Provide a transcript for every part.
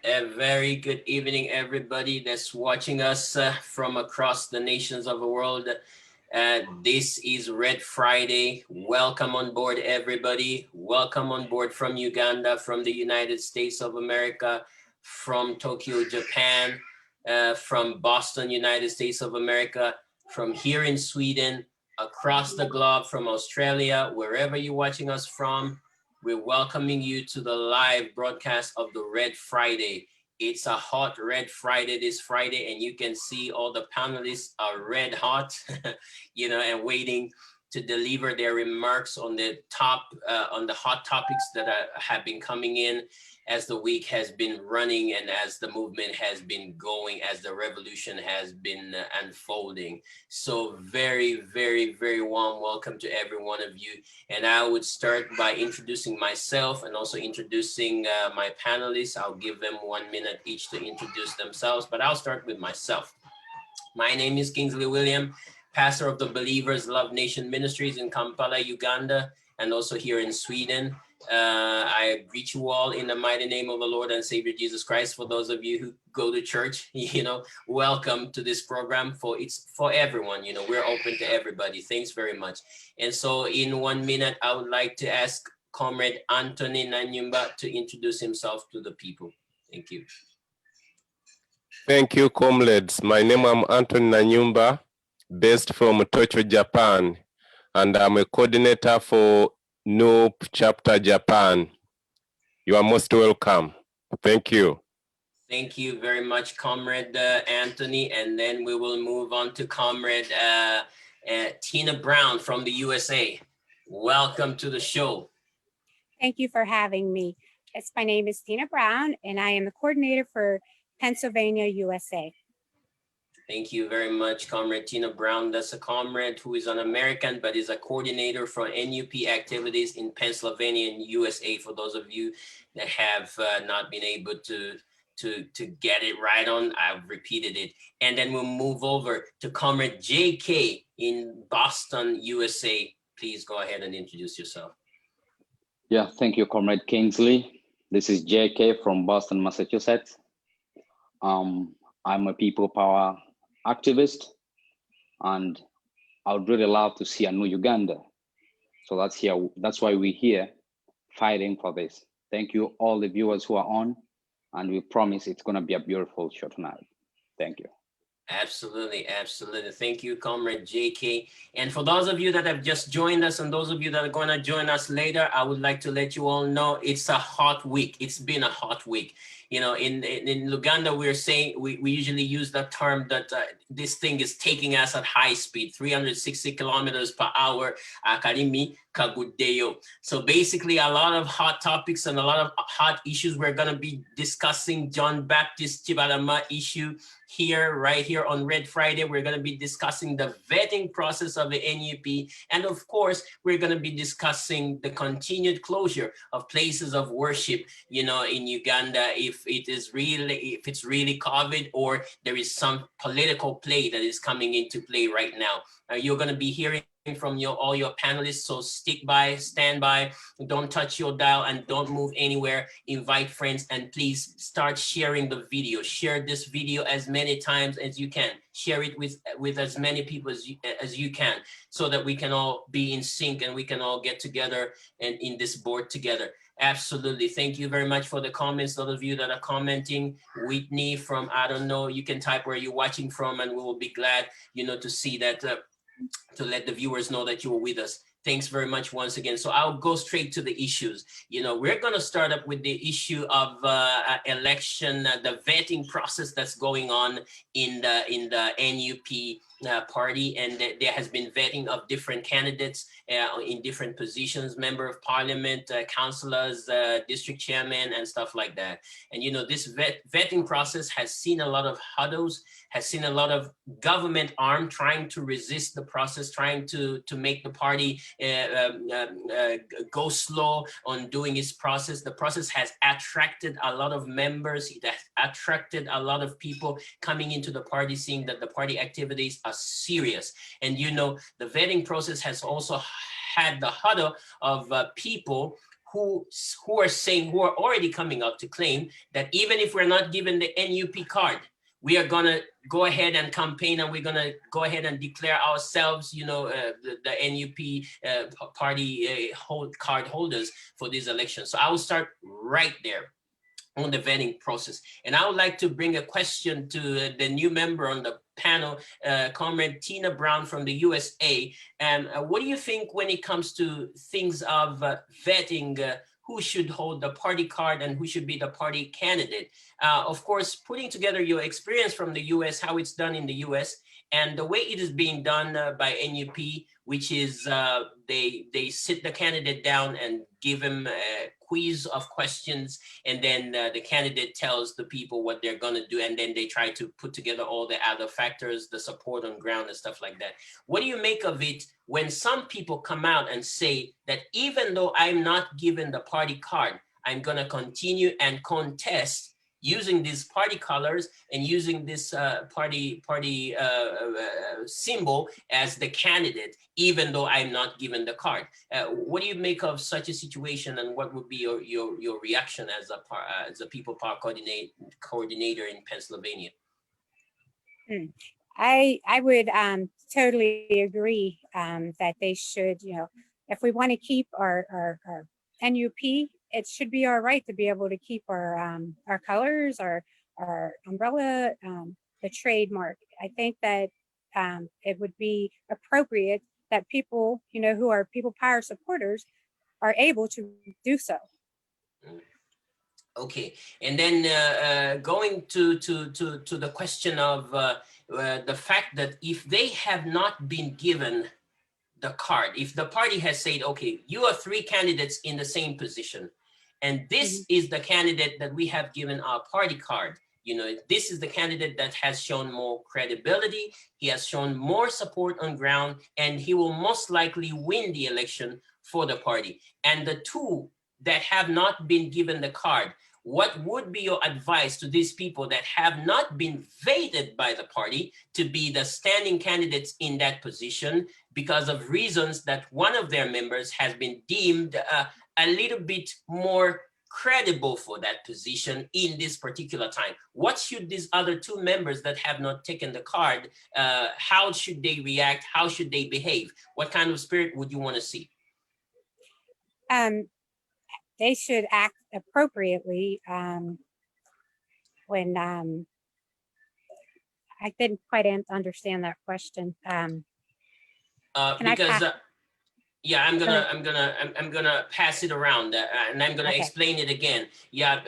A very good evening, everybody that's watching us from across the nations of the world. This is Red Friday. Welcome on board, everybody. Welcome on board from Uganda, from the United States of America, from Tokyo, Japan, from Boston, United States of America, from here in Sweden, across the globe, from Australia, wherever you're watching us from. We're welcoming you to the live broadcast of the Red Friday. It's a hot Red Friday this Friday, and you can see all the panelists are red hot, and waiting to deliver their remarks on the hot topics that have been coming in as the week has been running and as the movement has been going, as the revolution has been unfolding. So very, very, very warm welcome to every one of you. And I would start by introducing myself and also introducing my panelists. I'll give them 1 minute each to introduce themselves, but I'll start with myself. My name is Kingsley William, pastor of the Believers Love Nation Ministries in Kampala, Uganda, and also here in Sweden. I greet you all in the mighty name of the Lord and Savior Jesus Christ. For those of you who go to church, welcome to this program. It's for everyone. We're open to everybody. Thanks very much. And so in 1 minute, I would like to ask Comrade Anthony Nanyumba to introduce himself to the people. Thank you. Thank you, comrades. My name is Anthony Nanyumba, based from Tokyo, Japan, and I'm a coordinator for NOOP Chapter Japan. You are most welcome. Thank you. Thank you very much, Comrade Anthony. And then we will move on to Comrade Tina Brown from the USA. Welcome to the show. Thank you for having me. Yes, my name is Tina Brown, and I am the coordinator for Pennsylvania, USA. Thank you very much, Comrade Tina Brown. That's a comrade who is an American, but is a coordinator for NUP activities in Pennsylvania and USA. For those of you that have not been able to get it right on, I've repeated it. And then we'll move over to Comrade JK in Boston, USA. Please go ahead and introduce yourself. Yeah, thank you, Comrade Kingsley. This is JK from Boston, Massachusetts. I'm a people power activist, and I would really love to see a new Uganda. So that's why we're here fighting for this. Thank you, all the viewers who are on, and we promise it's going to be a beautiful show tonight. Thank you. Absolutely, absolutely. Thank you, Comrade JK. And for those of you that have just joined us and those of you that are going to join us later, I would like to let you all know it's a hot week. It's been a hot week. In Uganda, we're saying, we usually use that term that this thing is taking us at high speed, 360 kilometers per hour. Akarimi kagudeyo. So basically a lot of hot topics and a lot of hot issues. We're going to be discussing John Baptist Chibalama issue right here on Red Friday. We're going to be discussing the vetting process of the NUP. And of course, we're going to be discussing the continued closure of places of worship, in Uganda, if it's really COVID or there is some political play that is coming into play right now. You're going to be hearing from all your panelists, so stand by, don't touch your dial and don't move anywhere. Invite friends and please start sharing the video. Share this video as many times as you can. Share it with as many people as you can, so that we can all be in sync and we can all get together and in this board together. Absolutely. Thank you very much for the comments. Those of you that are commenting, Whitney from, I don't know, you can type where you're watching from and we will be glad, to see that, to let the viewers know that you were with us. Thanks very much once again. So I'll go straight to the issues. We're going to start up with the issue of election, the vetting process that's going on in the NUP party, and there has been vetting of different candidates in different positions, member of parliament, councillors, district chairman, and stuff like that. And this vetting process has seen a lot of hurdles, has seen a lot of government arm trying to resist the process, trying to make the party go slow on doing its process. The process has attracted a lot of members. It has attracted a lot of people coming into the party, seeing that the party activities are serious. And the vetting process has also had the huddle of people who are already coming out to claim that even if we're not given the NUP card, we are gonna go ahead and campaign, and we're gonna go ahead and declare ourselves, the NUP party card holders for these elections. So I will start right there on the vetting process. And I would like to bring a question to the new member on the panel, Comrade Tina Brown from the USA. And what do you think when it comes to things of vetting who should hold the party card and who should be the party candidate? Of course, putting together your experience from the US, how it's done in the US, and the way it is being done by NUP, which is they sit the candidate down and give him a quiz of questions, and then the candidate tells the people what they're going to do, and then they try to put together all the other factors, the support on ground and stuff like that. What do you make of it when some people come out and say that even though I'm not given the party card, I'm going to continue and contest using these party colors and using this party symbol as the candidate, even though I'm not given the card? What do you make of such a situation, and what would be your reaction as a people power coordinator in Pennsylvania? I would totally agree that they should, if we want to keep our NUP, it should be our right to be able to keep our colors, our umbrella, the trademark. I think that it would be appropriate that people, who are people power supporters, are able to do so. Okay, and then going to the question of the fact that if they have not been given the card, if the party has said, okay, you are 3 candidates in the same position, and this is the candidate that we have given our party card, this is the candidate that has shown more credibility, he has shown more support on ground, and he will most likely win the election for the party. And the 2 that have not been given the card, what would be your advice to these people that have not been vetted by the party to be the standing candidates in that position because of reasons that one of their members has been deemed a little bit more credible for that position in this particular time? What should these other 2 members that have not taken the card, how should they react? How should they behave? What kind of spirit would you want to see? They should act appropriately when I didn't quite understand that question. Yeah, I'm gonna pass it around and I'm gonna explain it again. Yeah,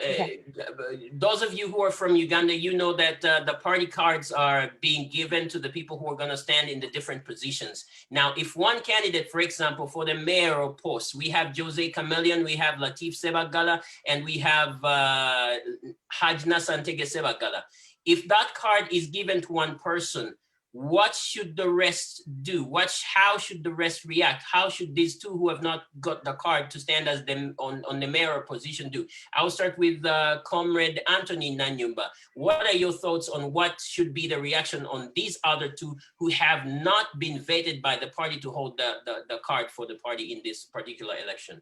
those of you who are from Uganda, you know that the party cards are being given to the people who are gonna stand in the different positions. Now, if one candidate, for example, for the mayoral post, we have Jose Chameleon, we have Latif Sebagala, and we have Hajna Santege Sebagala. If that card is given to one person, what should the rest do? How should the rest react? How should these 2 who have not got the card to stand as them on the mayoral position do? I'll start with Comrade Anthony Nanyumba. What are your thoughts on what should be the reaction on these other 2 who have not been vetted by the party to hold the card for the party in this particular election?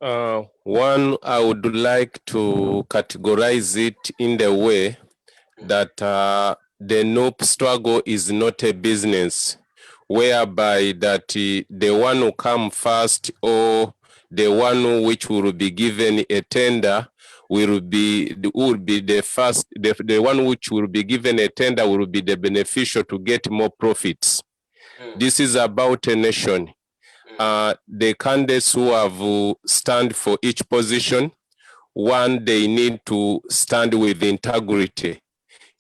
One, I would like to categorize it in the way that the NUP struggle is not a business, whereby that the one who come first or the one which will be given a tender will be the first, the one which will be given a tender will be the beneficial to get more profits. This is about a nation. The candidates who have stand for each position, one, they need to stand with integrity.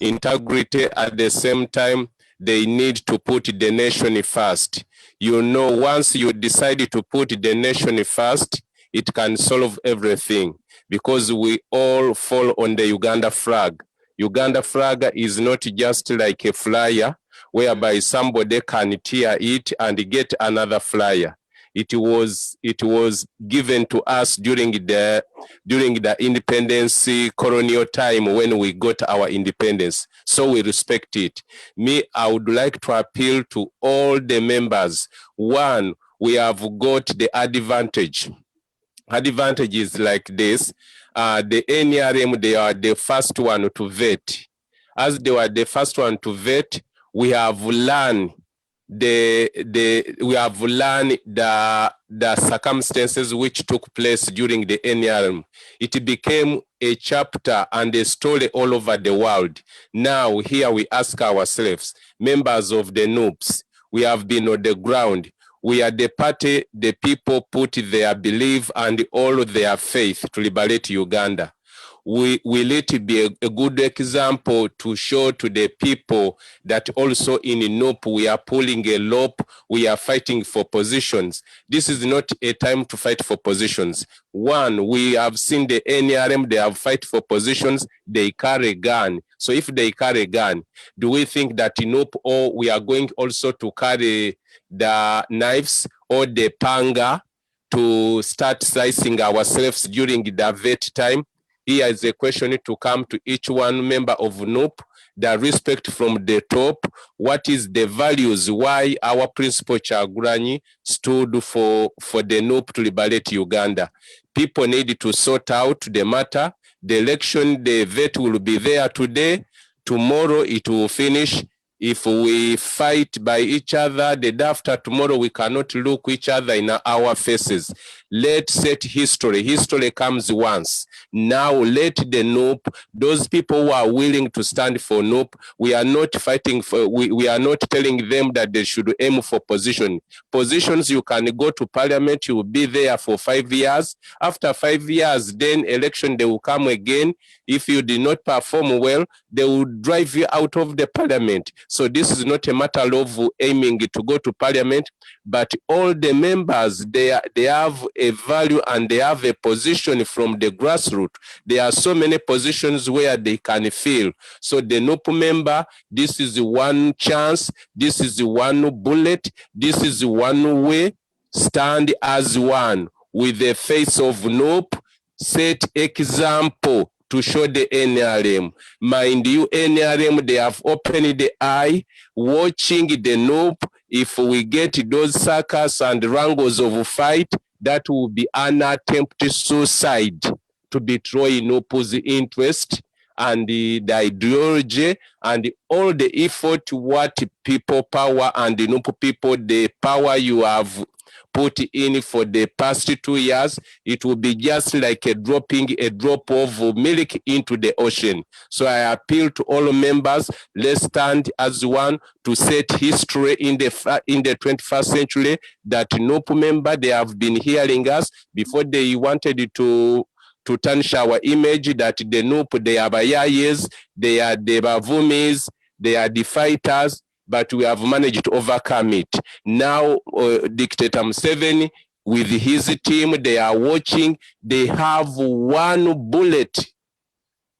At the same time, they need to put the nation first. Once you decide to put the nation first, it can solve everything because we all fall on the Uganda flag. Uganda flag is not just like a flyer whereby somebody can tear it and get another flyer. It was given to us during the independence colonial time when we got our independence. So we respect it. I would like to appeal to all the members. One, we have got the advantage. Advantage is like this. The NRM, they are the first one to vet. As they were the first one to vet, we have learned the circumstances which took place during the NRM. It became a chapter and a story all over the world. Now here we ask ourselves, members of the NUPs, we have been on the ground. We are the party the people put their belief and all their faith to liberate Uganda. Will it be a good example to show to the people that also in NUP we are pulling a rope, we are fighting for positions? This is not a time to fight for positions. One, we have seen the NRM, they have fight for positions, they carry a gun. So if they carry a gun, do we think that in NUP or we are going also to carry the knives or the panga to start slicing ourselves during the vet time? Here is a question to come to each one member of NUP, the respect from the top. What is the values why our principal Kyagulanyi stood for the NUP to liberate Uganda? People need to sort out the matter. The election, the vet will be there today. Tomorrow it will finish. If we fight by each other, the day after tomorrow, we cannot look each other in our faces. Let's set history. History comes once. Now let the NUP, those people who are willing to stand for NUP, we are not fighting for, we are not telling them that they should aim for position. Positions, you can go to parliament, you will be there for 5 years. After 5 years, then election, they will come again. If you did not perform well, they will drive you out of the parliament. So this is not a matter of aiming to go to parliament, but all the members, they have a value and they have a position from the grassroots. There are so many positions where they can feel. So the NUP member, this is one chance, this is one bullet, this is one way. Stand as one with the face of NUP, set example to show the NRM. Mind you, NRM, they have opened the eye, watching the NUP. If we get those circus and wrangles of fight, that will be an attempted suicide to destroy NUP's interest and the ideology and all the effort what people power and the NUP people, the power you have put in for the past 2 years, it will be just like dropping a drop of milk into the ocean. So I appeal to all members, let's stand as one to set history in the 21st century. That NUP member, they have been hearing us before they wanted to tarnish our image that the NUP, they are Bayayes, they are the Bavumis, they are the fighters, but we have managed to overcome it. Now, Dictator Museveni, with his team, they are watching, they have one bullet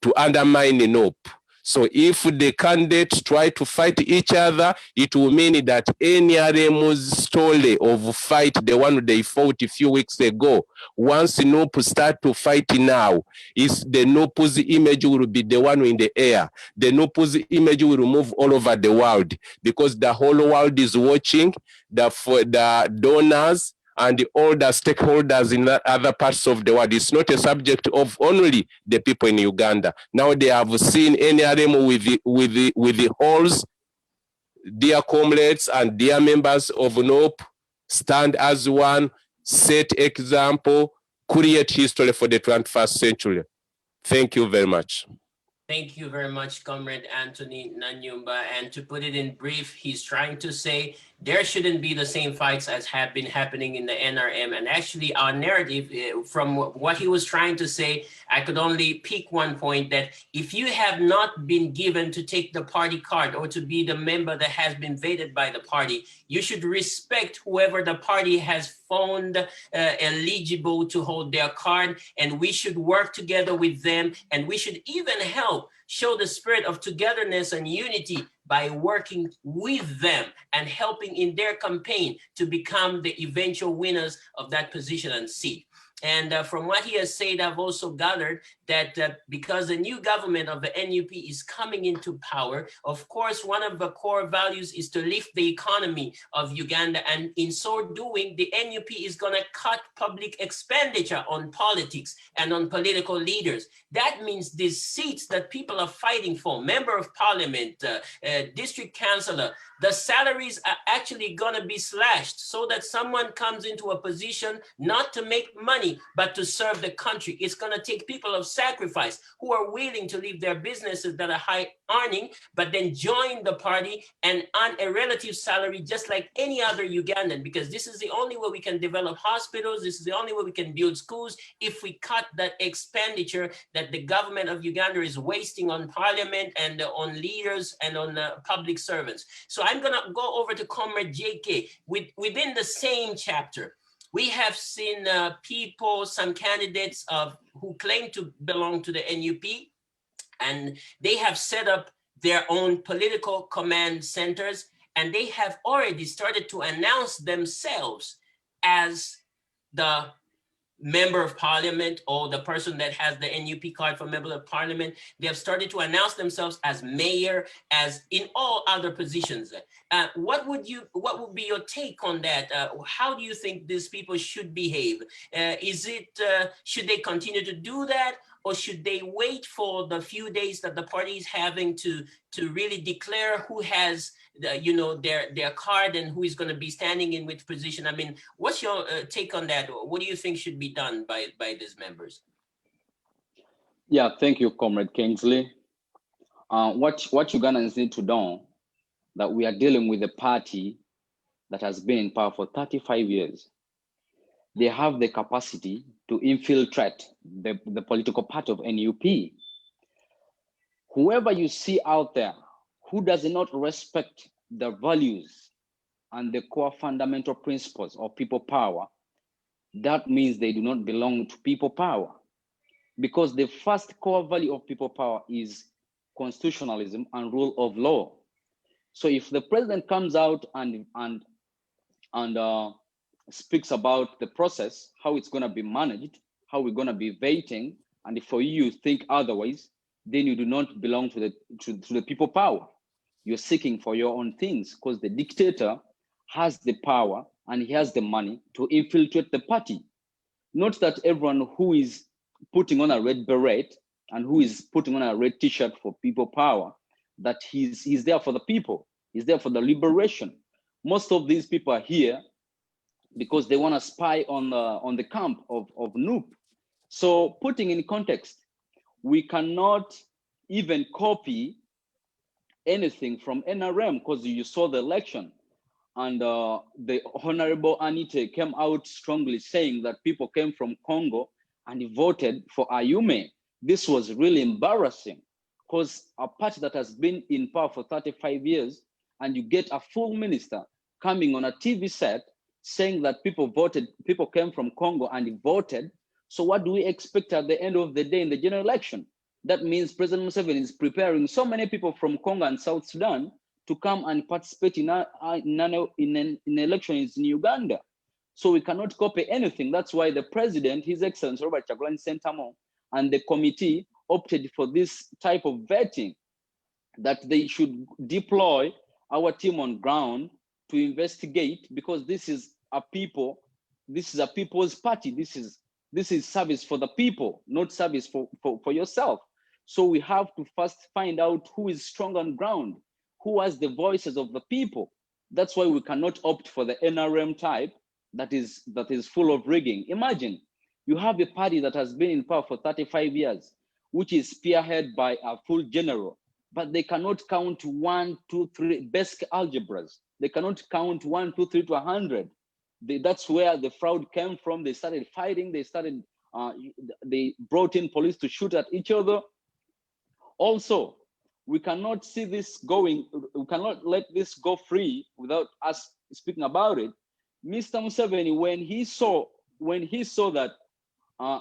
to undermine NUP. So if the candidates try to fight each other, it will mean that NRM's story of fight, the one they fought a few weeks ago, once NUP start to fight now, is the NUP's image will be the one in the air. The NUP's image will move all over the world because the whole world is watching, the donors, and all the stakeholders in other parts of the world. It's not a subject of only the people in Uganda. Now they have seen NRM with the holes. Dear comrades and dear members of NUP, stand as one, set example, create history for the 21st century. Thank you very much. Thank you very much, Comrade Anthony Nanyumba. And to put it in brief, he's trying to say there shouldn't be the same fights as have been happening in the NRM. And actually our narrative, from what he was trying to say, I could only pick one point, that if you have not been given to take the party card or to be the member that has been vetted by the party, you should respect whoever the party has found eligible to hold their card. And we should work together with them. And we should even help show the spirit of togetherness and unity by working with them and helping in their campaign to become the eventual winners of that position and seat. And from what he has said, I've also gathered that because the new government of the NUP is coming into power, of course, one of the core values is to lift the economy of Uganda. And in so doing, the NUP is going to cut public expenditure on politics and on political leaders. That means these seats that people are fighting for, member of parliament, district councillor, the salaries are actually going to be slashed so that someone comes into a position not to make money, but to serve the country. It's going to take people of sacrifice who are willing to leave their businesses that are high earning, but then join the party and earn a relative salary just like any other Ugandan, because this is the only way we can develop hospitals. This is the only way we can build schools, if we cut that expenditure that the government of Uganda is wasting on parliament and on leaders and on public servants. So I'm going to go over to Comrade JK. Within the same chapter, we have seen people, some candidates who claim to belong to the NUP, and they have set up their own political command centers, and they have already started to announce themselves as the member of parliament or the person that has the NUP card for member of parliament. They have started to announce themselves as mayor, as in all other positions. What would be your take on that? How do you think these people should behave? Should they continue to do that, or should they wait for the few days that the party is having to really declare who has their card and who is going to be standing in which position? I mean, what's your take on that? What do you think should be done by these members? Yeah, thank you, Comrade Kingsley. What Ugandans need to know, that we are dealing with a party that has been in power for 35 years. They have the capacity to infiltrate the political party of NUP. Whoever you see out there who does not respect the values and the core fundamental principles of people power, that means they do not belong to people power. Because the first core value of people power is constitutionalism and rule of law. So if the president comes out and speaks about the process, how it's going to be managed, how we're going to be voting, and if for you think otherwise, then you do not belong to the people power. You're seeking for your own things, because the dictator has the power and he has the money to infiltrate the party. Not that everyone who is putting on a red beret and who is putting on a red t-shirt for people power, that he's there for the people. He's there for the liberation. Most of these people are here because they want to spy on the camp of NUP. So putting in context, we cannot even copy anything from NRM, because you saw the election and the Honorable Anite came out strongly saying that people came from Congo and voted for Ayume. This was really embarrassing, because a party that has been in power for 35 years and you get a full minister coming on a TV set saying that people came from Congo and voted. So what do we expect at the end of the day in the general election? That means President Museveni is preparing so many people from Congo and South Sudan to come and participate in an election in Uganda. So we cannot copy anything. That's why the president, His Excellency Robert Kyagulanyi Ssentamu, and the committee opted for this type of vetting, that they should deploy our team on ground to investigate, because this is a people's party. This is service for the people, not service for yourself. So we have to first find out who is strong on ground, who has the voices of the people. That's why we cannot opt for the NRM type that is full of rigging. Imagine you have a party that has been in power for 35 years, which is spearheaded by a full general, but they cannot count 1, 2, 3 basic algebras. They cannot count 1, 2, 3 to 100. That's where the fraud came from. They started fighting. They brought in police to shoot at each other. Also, we cannot see this going. We cannot let this go free without us speaking about it. Mr. Museveni, when he saw that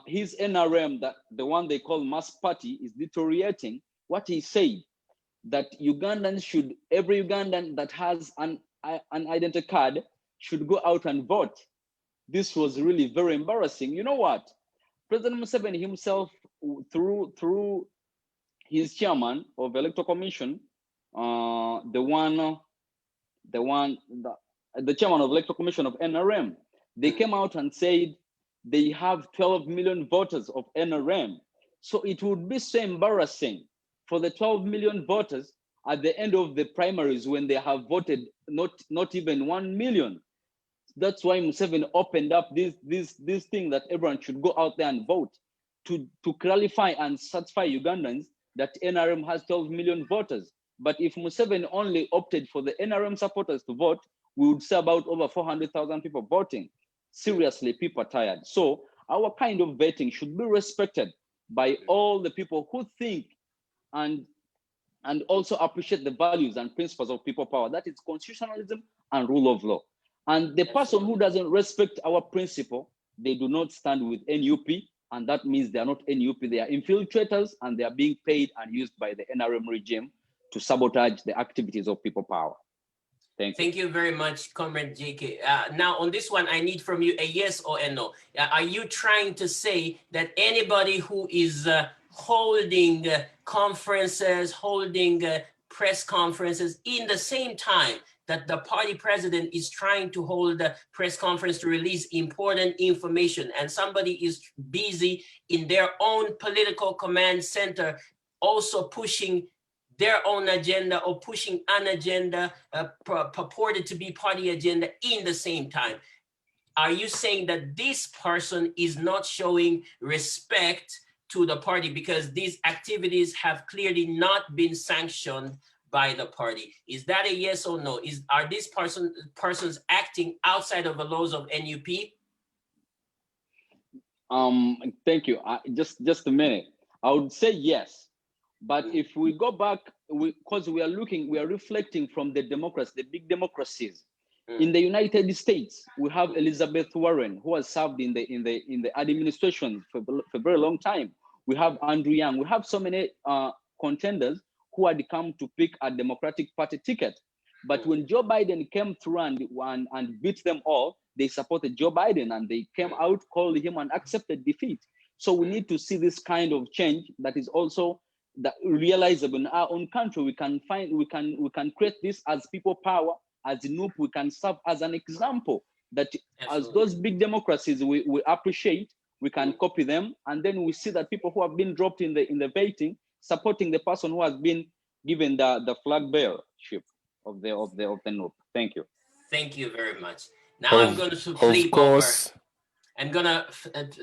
his NRM, that the one they call mass party, is deteriorating, what he said, that every Ugandan that has an identity card should go out and vote. this was really very embarrassing. You know what? President Museveni himself, through his chairman of Electoral Commission, the chairman of Electoral Commission of NRM, they came out and said they have 12 million voters of NRM. So it would be so embarrassing for the 12 million voters at the end of the primaries when they have voted not even 1 million. That's why Museveni opened up this thing that everyone should go out there and vote to clarify and satisfy Ugandans that NRM has 12 million voters. But if Museveni only opted for the NRM supporters to vote, we would see about over 400,000 people voting. Seriously, people are tired. So our kind of vetting should be respected by all the people who think and also appreciate the values and principles of people power. That is constitutionalism and rule of law. And the person who doesn't respect our principle, they do not stand with NUP, and that means they are not NUP, they are infiltrators, and they are being paid and used by the NRM regime to sabotage the activities of people power. Thank you very much, Comrade JK. Now, on this one, I need from you a yes or a no. Are you trying to say that anybody who is holding conferences, holding press conferences in the same time that the party president is trying to hold a press conference to release important information, and somebody is busy in their own political command center also pushing their own agenda or pushing an agenda purported to be party agenda in the same time? Are you saying that this person is not showing respect to the party because these activities have clearly not been sanctioned by the party? Is that a yes or no? Are these persons acting outside of the laws of NUP? Thank you. Just a minute. I would say yes. But if we go back, because we are reflecting from the democracy, the big democracies. In the United States, we have Elizabeth Warren, who has served in the administration for a very long time. We have Andrew Yang. We have so many contenders who had come to pick a Democratic Party ticket. But when Joe Biden came through and beat them all, they supported Joe Biden and they came out, called him, and accepted defeat. So we need to see this kind of change that is also realizable in our own country. We can create this as people power, as NUP. We can serve as an example that as those big democracies we appreciate, we can copy them, and then we see that people who have been dropped in the voting supporting the person who has been given the flag bearership of the NUP. Thank you. Thank you very much. Now I'm going to flip over. I'm gonna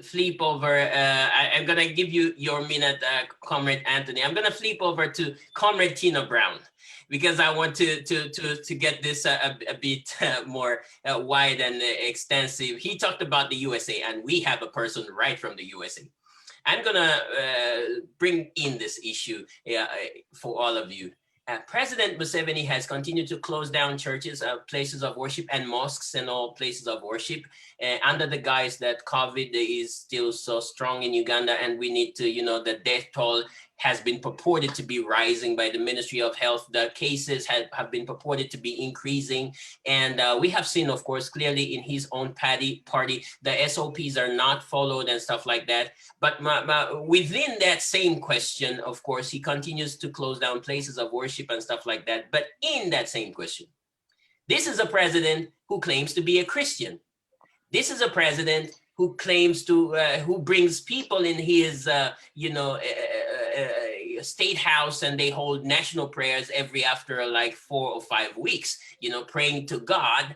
flip over. I'm gonna give you your minute, Comrade Anthony. I'm gonna flip over to Comrade Tina Brown because I want to get this a bit more wide and extensive. He talked about the USA, and we have a person right from the USA. I'm gonna bring in this issue for all of you. President Museveni has continued to close down churches, places of worship, and mosques and all places of worship under the guise that COVID is still so strong in Uganda, and we need to, the death toll has been purported to be rising by the Ministry of Health. The cases have been purported to be increasing. And we have seen, of course, clearly in his own party, the SOPs are not followed and stuff like that. But within that same question, of course, he continues to close down places of worship and stuff like that. But in that same question, this is a president who claims to be a Christian. This is a president who claims to, who brings people in his, state house, and they hold national prayers after like 4 or 5 weeks, praying to God,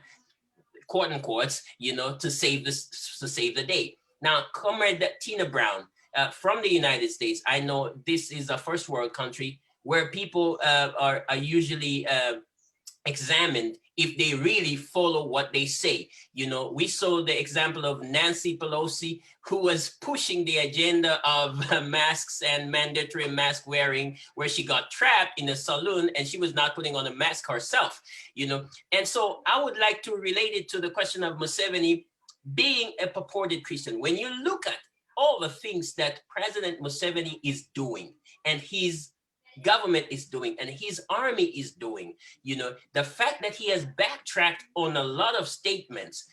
quote unquote, to save the day. Now, Comrade Tina Brown, from the United States, I know this is a first world country where people are usually examined if they really follow what they say. We saw the example of Nancy Pelosi, who was pushing the agenda of masks and mandatory mask wearing, where she got trapped in a saloon and she was not putting on a mask herself, And so I would like to relate it to the question of Museveni being a purported Christian. When you look at all the things that President Museveni is doing and his government is doing and his army is doing, the fact that he has backtracked on a lot of statements,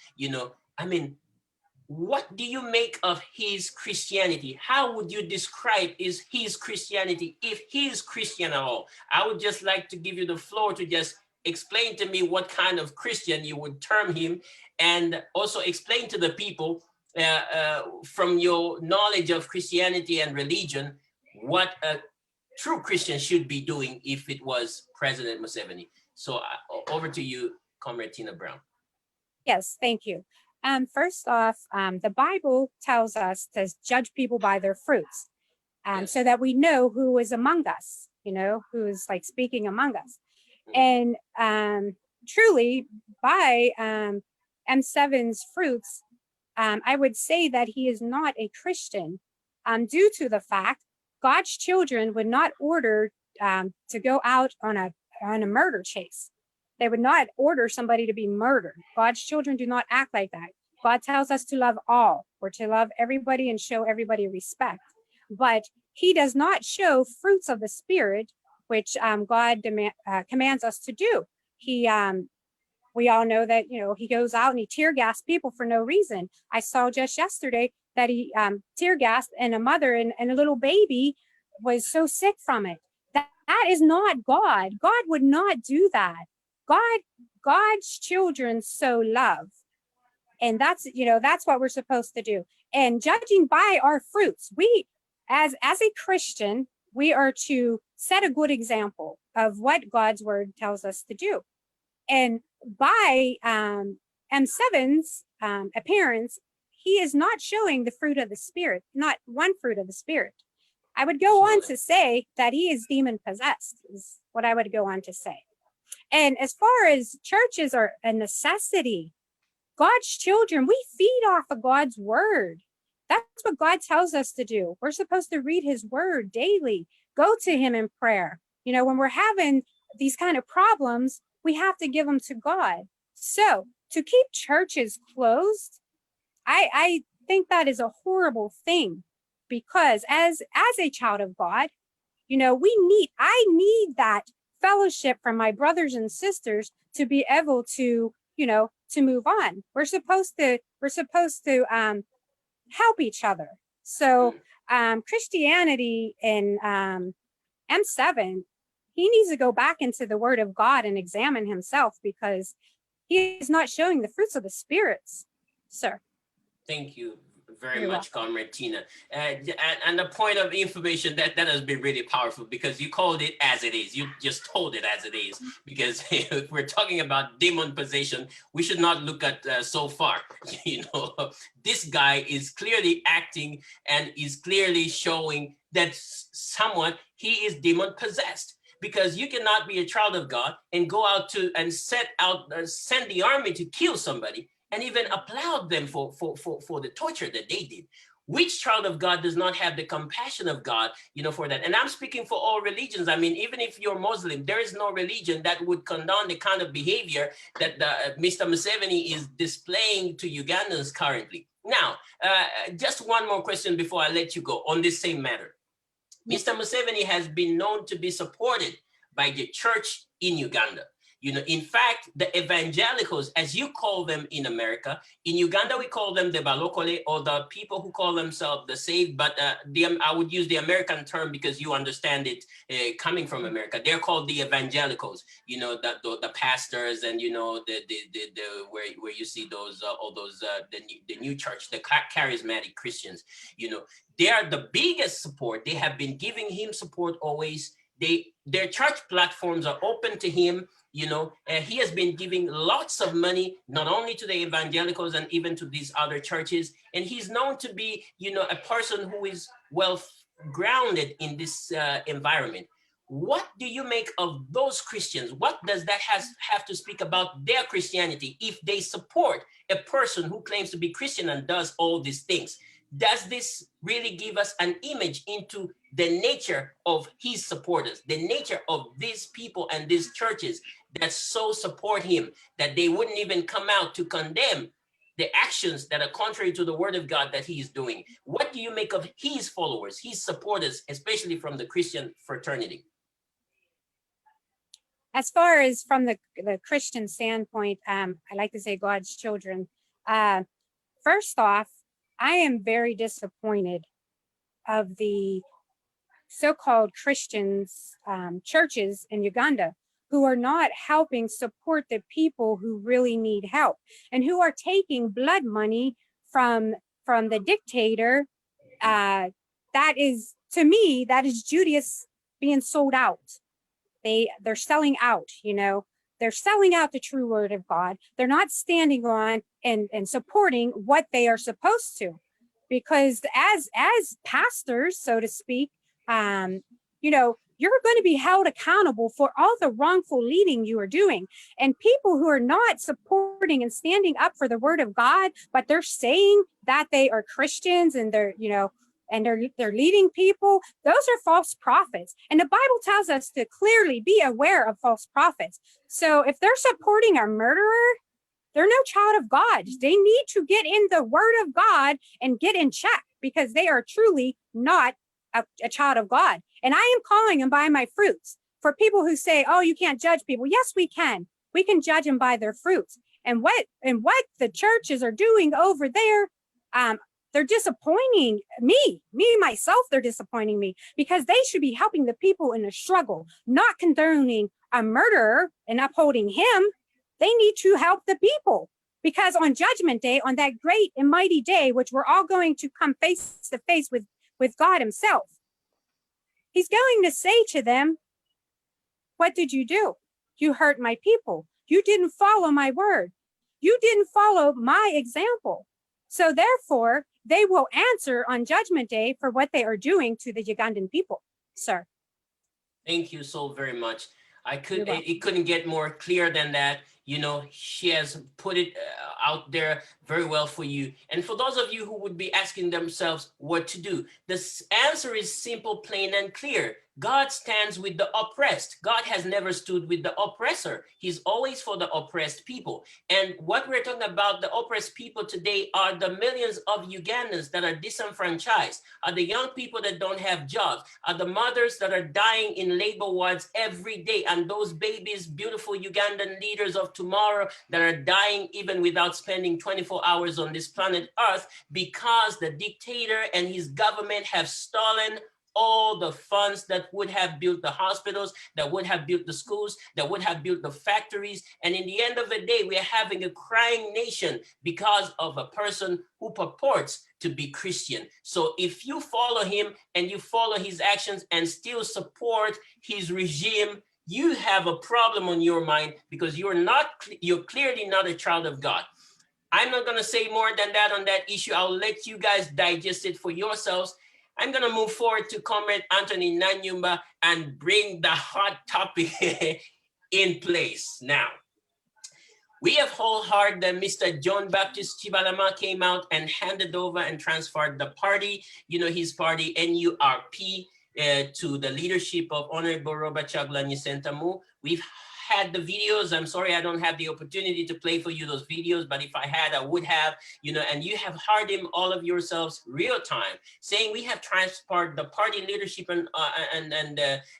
what do you make of his Christianity? How would you describe his Christianity, if he is Christian at all? I would just like to give you the floor to just explain to me what kind of Christian you would term him, and also explain to the people from your knowledge of Christianity and religion, what a true Christian should be doing if it was President Museveni. So over to you, Comrade Tina Brown. Yes, thank you. First off, the Bible tells us to judge people by their fruits, Yes. so that we know who is among us, who's like speaking among us. And truly, by M7's fruits, I would say that he is not a Christian, due to the fact God's children would not order to go out on a murder chase. They would not order somebody to be murdered. God's children do not act like that. God tells us to love all, or to love everybody and show everybody respect. But he does not show fruits of the Spirit, which God commands us to do. We all know that, he goes out and he tear gassed people for no reason. I saw just yesterday that he tear gassed, and a mother and a little baby was so sick from it. That is not God. God would not do that. God's children sow love. And that's what we're supposed to do. And judging by our fruits, we, as a Christian, we are to set a good example of what God's word tells us to do. And by M7's appearance, he is not showing the fruit of the Spirit, not one fruit of the Spirit. I would go on to say that he is demon possessed, is what I would go on to say. And as far as churches are a necessity, God's children, we feed off of God's word. That's what God tells us to do. We're supposed to read his word daily, go to him in prayer. When we're having these kind of problems, we have to give them to God. So to keep churches closed, I think that is a horrible thing, because as a child of God, I need that fellowship from my brothers and sisters to be able to, to move on. We're supposed to help each other. So Christianity in M7, he needs to go back into the word of God and examine himself, because he is not showing the fruits of the spirits, sir. Thank you very much, Comrade Tina. And the point of information, that has been really powerful, because you called it as it is. You just told it as it is, because if we're talking about demon possession, we should not look at so far. This guy is clearly acting and is clearly showing that somewhat he is demon possessed. Because you cannot be a child of God and go out and send the army to kill somebody, and even applaud them for the torture that they did. Which child of God does not have the compassion of God, for that? And I'm speaking for all religions. I mean, even if you're Muslim, there is no religion that would condone the kind of behavior that Mr. Museveni is displaying to Ugandans currently. Now, just one more question before I let you go on this same matter. Mr. Museveni has been known to be supported by the church in Uganda. In fact, the evangelicals, as you call them in America, in Uganda, we call them the Balokole, or the people who call themselves the saved, but I would use the American term because you understand it coming from America. They're called the evangelicals, the pastors, and, where you see those, all those, the new church, the charismatic Christians, they are the biggest support. They have been giving him support always. Their church platforms are open to him. He has been giving lots of money, not only to the evangelicals and even to these other churches. And he's known to be, a person who is well grounded in this environment. What do you make of those Christians? What does that have to speak about their Christianity if they support a person who claims to be Christian and does all these things? Does this really give us an image into the nature of his supporters, the nature of these people and these churches that so support him that they wouldn't even come out to condemn the actions that are contrary to the word of God that he is doing? What do you make of his followers, his supporters, especially from the Christian fraternity? As far as from the Christian standpoint, I like to say God's children. First off, I am very disappointed of the so-called Christians, churches in Uganda who are not helping support the people who really need help and who are taking blood money from the dictator. That is, to me, that is Judas being sold out. They're selling out, you know, they're selling out the true word of God. They're not standing on and supporting what they are supposed to, because as pastors, so to speak, you know, you're going to be held accountable for all the wrongful leading you are doing. And people who are not supporting and standing up for the word of God, but they're saying that they are Christians and they're, you know, and they're leading people, those are false prophets. And the Bible tells us to clearly be aware of false prophets. So if they're supporting a murderer, they're no child of God. They need to get in the word of God and get in check, because they are truly not a child of God. And I am calling them by my fruits. For people who say, oh, you can't judge people. Yes, we can. We can judge them by their fruits. And what the churches are doing over there, they're disappointing me, myself, they're disappointing me, because they should be helping the people in a struggle, not condoning a murderer and upholding him. They need to help the people, because on Judgment Day, on that great and mighty day, which we're all going to come face to face with God himself, he's going to say to them, what did you do? You hurt my people. You didn't follow my word. You didn't follow my example. So therefore, they will answer on Judgment Day for what they are doing to the Ugandan people, sir. Thank you so very much. It couldn't get more clear than that. You know, she has put it out there very well for you. And for those of you who would be asking themselves what to do, the answer is simple, plain, and clear. God stands with the oppressed. God has never stood with the oppressor. He's always for the oppressed people. And what we're talking about, the oppressed people today, are the millions of Ugandans that are disenfranchised, are the young people that don't have jobs, are the mothers that are dying in labor wards every day, and those babies, beautiful Ugandan leaders of tomorrow, that are dying even without spending 24 hours on this planet Earth, because the dictator and his government have stolen all the funds that would have built the hospitals, that would have built the schools, that would have built the factories. And in the end of the day, we are having a crying nation because of a person who purports to be Christian. So if you follow him and you follow his actions and still support his regime, you have a problem on your mind, because you're clearly not a child of God. I'm not going to say more than that on that issue. I'll let you guys digest it for yourselves. I'm going to move forward to Comrade Anthony Nanyumba and bring the hot topic in place. Now, we have heard that Mr. John Baptist Chibalama came out and handed over and transferred the party, you know, his party, NURP, to the leadership of Honorable Robert Chagulanyi Sentamu. We've had the videos. I'm sorry I don't have the opportunity to play for you those videos, but if I had, I would have, you know, and you have heard him, all of yourselves, real time, saying we have transferred the party leadership and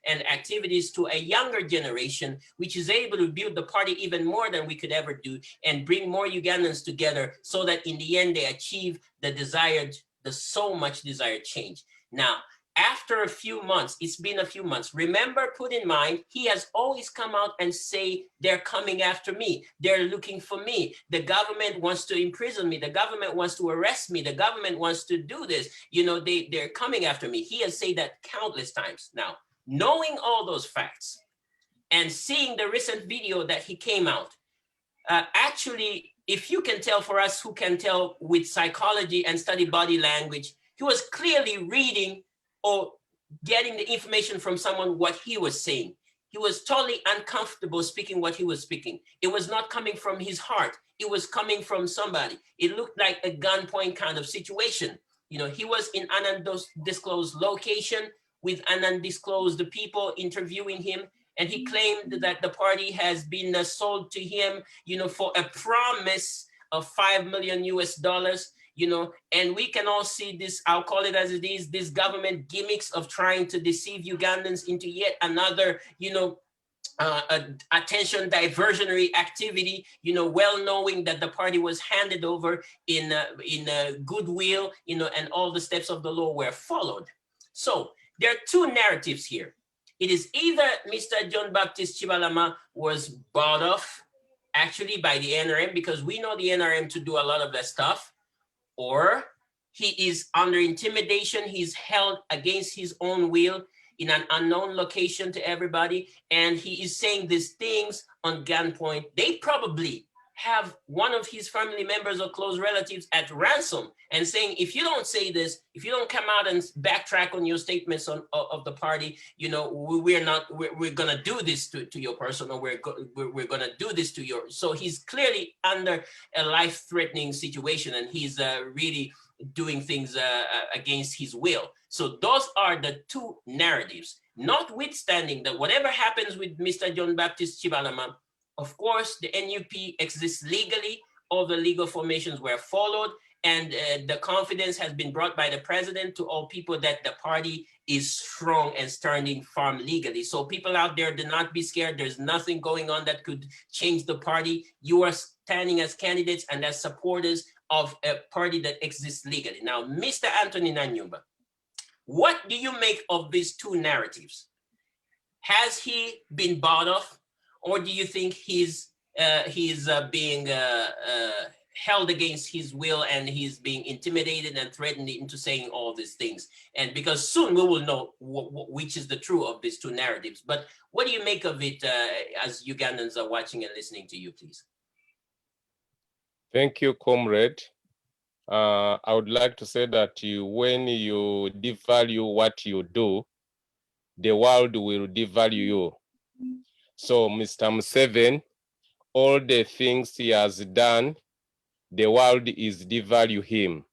activities to a younger generation, which is able to build the party even more than we could ever do, and bring more Ugandans together so that in the end they achieve the so much desired change. Now, after a few months, it's been a few months. Remember, put in mind, he has always come out and say, they're coming after me. They're looking for me. The government wants to imprison me. The government wants to arrest me. The government wants to do this. You know, they're coming after me. He has said that countless times. Now, knowing all those facts and seeing the recent video that he came out, actually, if you can tell, for us who can tell with psychology and study body language, he was clearly reading or getting the information from someone what he was saying. He was totally uncomfortable speaking what he was speaking. It was not coming from his heart. It was coming from somebody. It looked like a gunpoint kind of situation. You know, he was in an undisclosed location with an undisclosed people interviewing him. And he claimed that the party has been sold to him, you know, for a promise of $5 million US. You know, and we can all see this, I'll call it as it is, this government gimmicks of trying to deceive Ugandans into yet another, you know, attention diversionary activity, you know, well knowing that the party was handed over in goodwill, you know, and all the steps of the law were followed. So there are two narratives here. It is either Mr. John Baptist Chibalama was bought off actually by the NRM, because we know the NRM to do a lot of that stuff, or he is under intimidation, he's held against his own will in an unknown location to everybody, and he is saying these things on gunpoint. They probably have one of his family members or close relatives at ransom and saying, if you don't say this, if you don't come out and backtrack on your statements of the party, you know, we're gonna do this to your person, or we're gonna do this to your, so he's clearly under a life-threatening situation, and he's really doing things against his will. So those are the two narratives, notwithstanding that whatever happens with Mr. John Baptist Chibalama, of course, the NUP exists legally, all the legal formations were followed, and the confidence has been brought by the president to all people that the party is strong and standing firm legally. So people out there, do not be scared. There's nothing going on that could change the party. You are standing as candidates and as supporters of a party that exists legally. Now, Mr. Anthony Nanyumba, what do you make of these two narratives? Has he been bought off, or do you think he's being held against his will, and he's being intimidated and threatened into saying all these things? And because soon we will know which is the true of these two narratives. But what do you make of it as Ugandans are watching and listening to you, please? Thank you, comrade. I would like to say that when you devalue what you do, the world will devalue you. So Mr. Museveni, all the things he has done, the world is devalue him.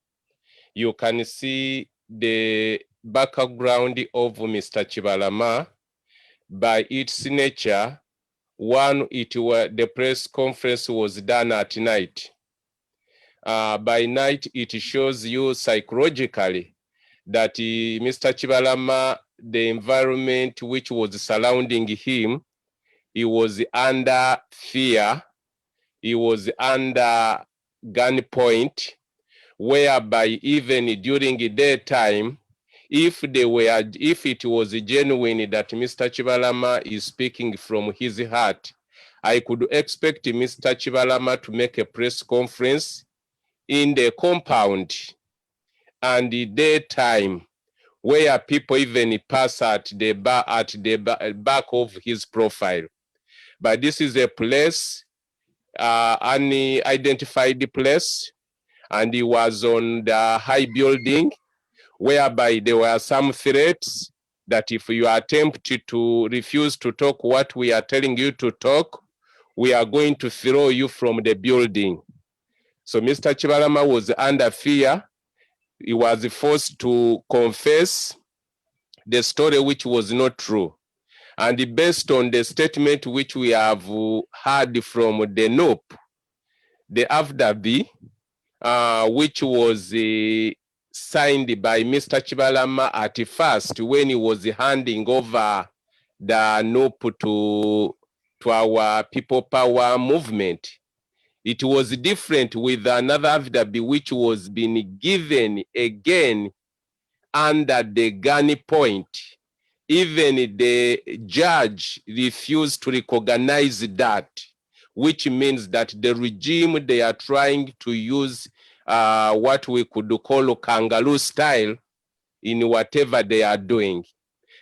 You can see the background of Mr. Chibalama by its nature. One, the press conference was done at night. By night, it shows you psychologically that Mr. Chibalama, the environment which was surrounding him, he was under fear, he was under gunpoint, whereby even during the daytime, if it was genuine that Mr. Chibalama is speaking from his heart, I could expect Mr. Chibalama to make a press conference in the compound and the daytime, where people even pass at the back of his profile. But this is a place, unidentified place, and he was on the high building, whereby there were some threats that if you attempt to refuse to talk what we are telling you to talk, we are going to throw you from the building. So Mr. Chibalama was under fear. He was forced to confess the story which was not true. And based on the statement which we have heard from the NOP, the AFDAB, which was signed by Mr. Chibalama at first when he was handing over the NOP to our People Power movement, it was different with another AFDAB which was being given again under the gunpoint. Even the judge refused to recognize that, which means that the regime, they are trying to use what we could call kangaroo style in whatever they are doing.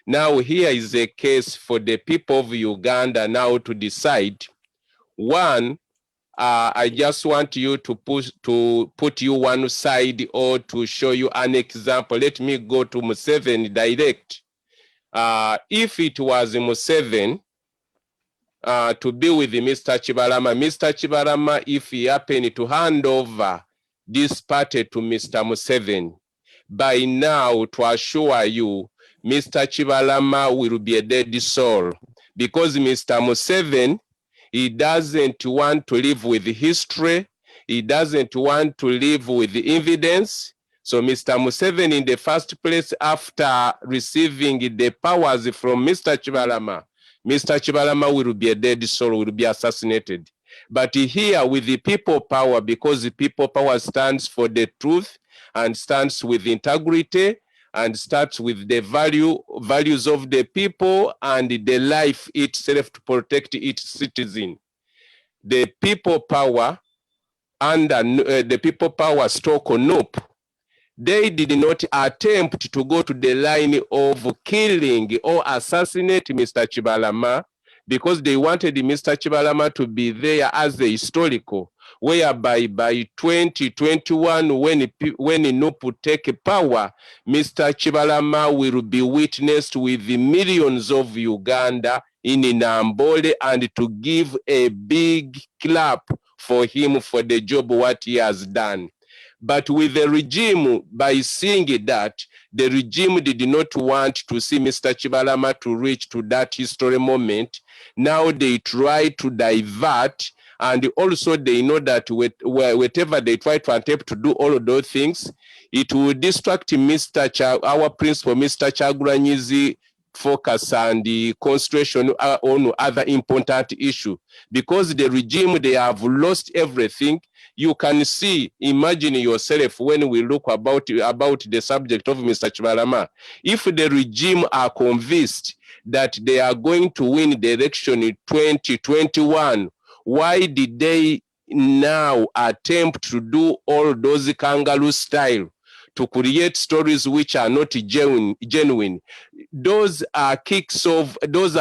Now here is a case for the people of Uganda now to decide. One, I just want you to put you one side or to show you an example. Let me go to Museveni direct. If it was Museveni to be with Mr. Chibalama, if he happened to hand over this party to Mr. Museveni, by now, to assure you, Mr. Chibalama will be a dead soul, because Mr. Museveni, he doesn't want to live with history. He doesn't want to live with evidence. So Mr. Museveni, in the first place, after receiving the powers from Mr. Chibalama, Mr. Chibalama will be a dead soul, will be assassinated. But here with the people power, because the people power stands for the truth and stands with integrity and starts with the values of the people and the life itself to protect its citizen. The people power under the people power stock on NUP, they did not attempt to go to the line of killing or assassinate Mr. Chibalama because they wanted Mr. Chibalama to be there as a historical, whereby by 2021, when NUP take power, Mr. Chibalama will be witnessed with the millions of Uganda in Nambole and to give a big clap for him for the job what he has done. But with the regime, by seeing that, the regime did not want to see Mr. Chibalama to reach to that history moment. Now they try to divert, and also they know that whatever they try to attempt to do all of those things, it will distract our principal, Mr. Chagulanyi's focus and the concentration on other important issue. Because the regime, they have lost everything. You can see, imagine yourself when we look about the subject of Mr. Chibalama. If the regime are convinced that they are going to win the election in 2021, why did they now attempt to do all those kangaroo style to create stories which are not genuine? Those are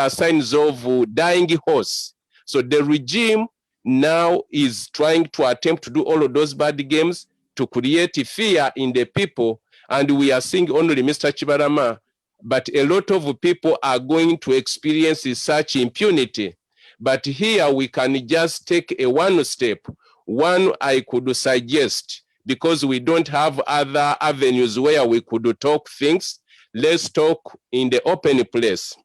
signs of dying horse. So the regime now is trying to attempt to do all of those bad games to create fear in the people. And we are seeing only Mr. Chibalama, but a lot of people are going to experience such impunity. But here we can just take a one step. One I could suggest, because we don't have other avenues where we could talk things, let's talk in the open place.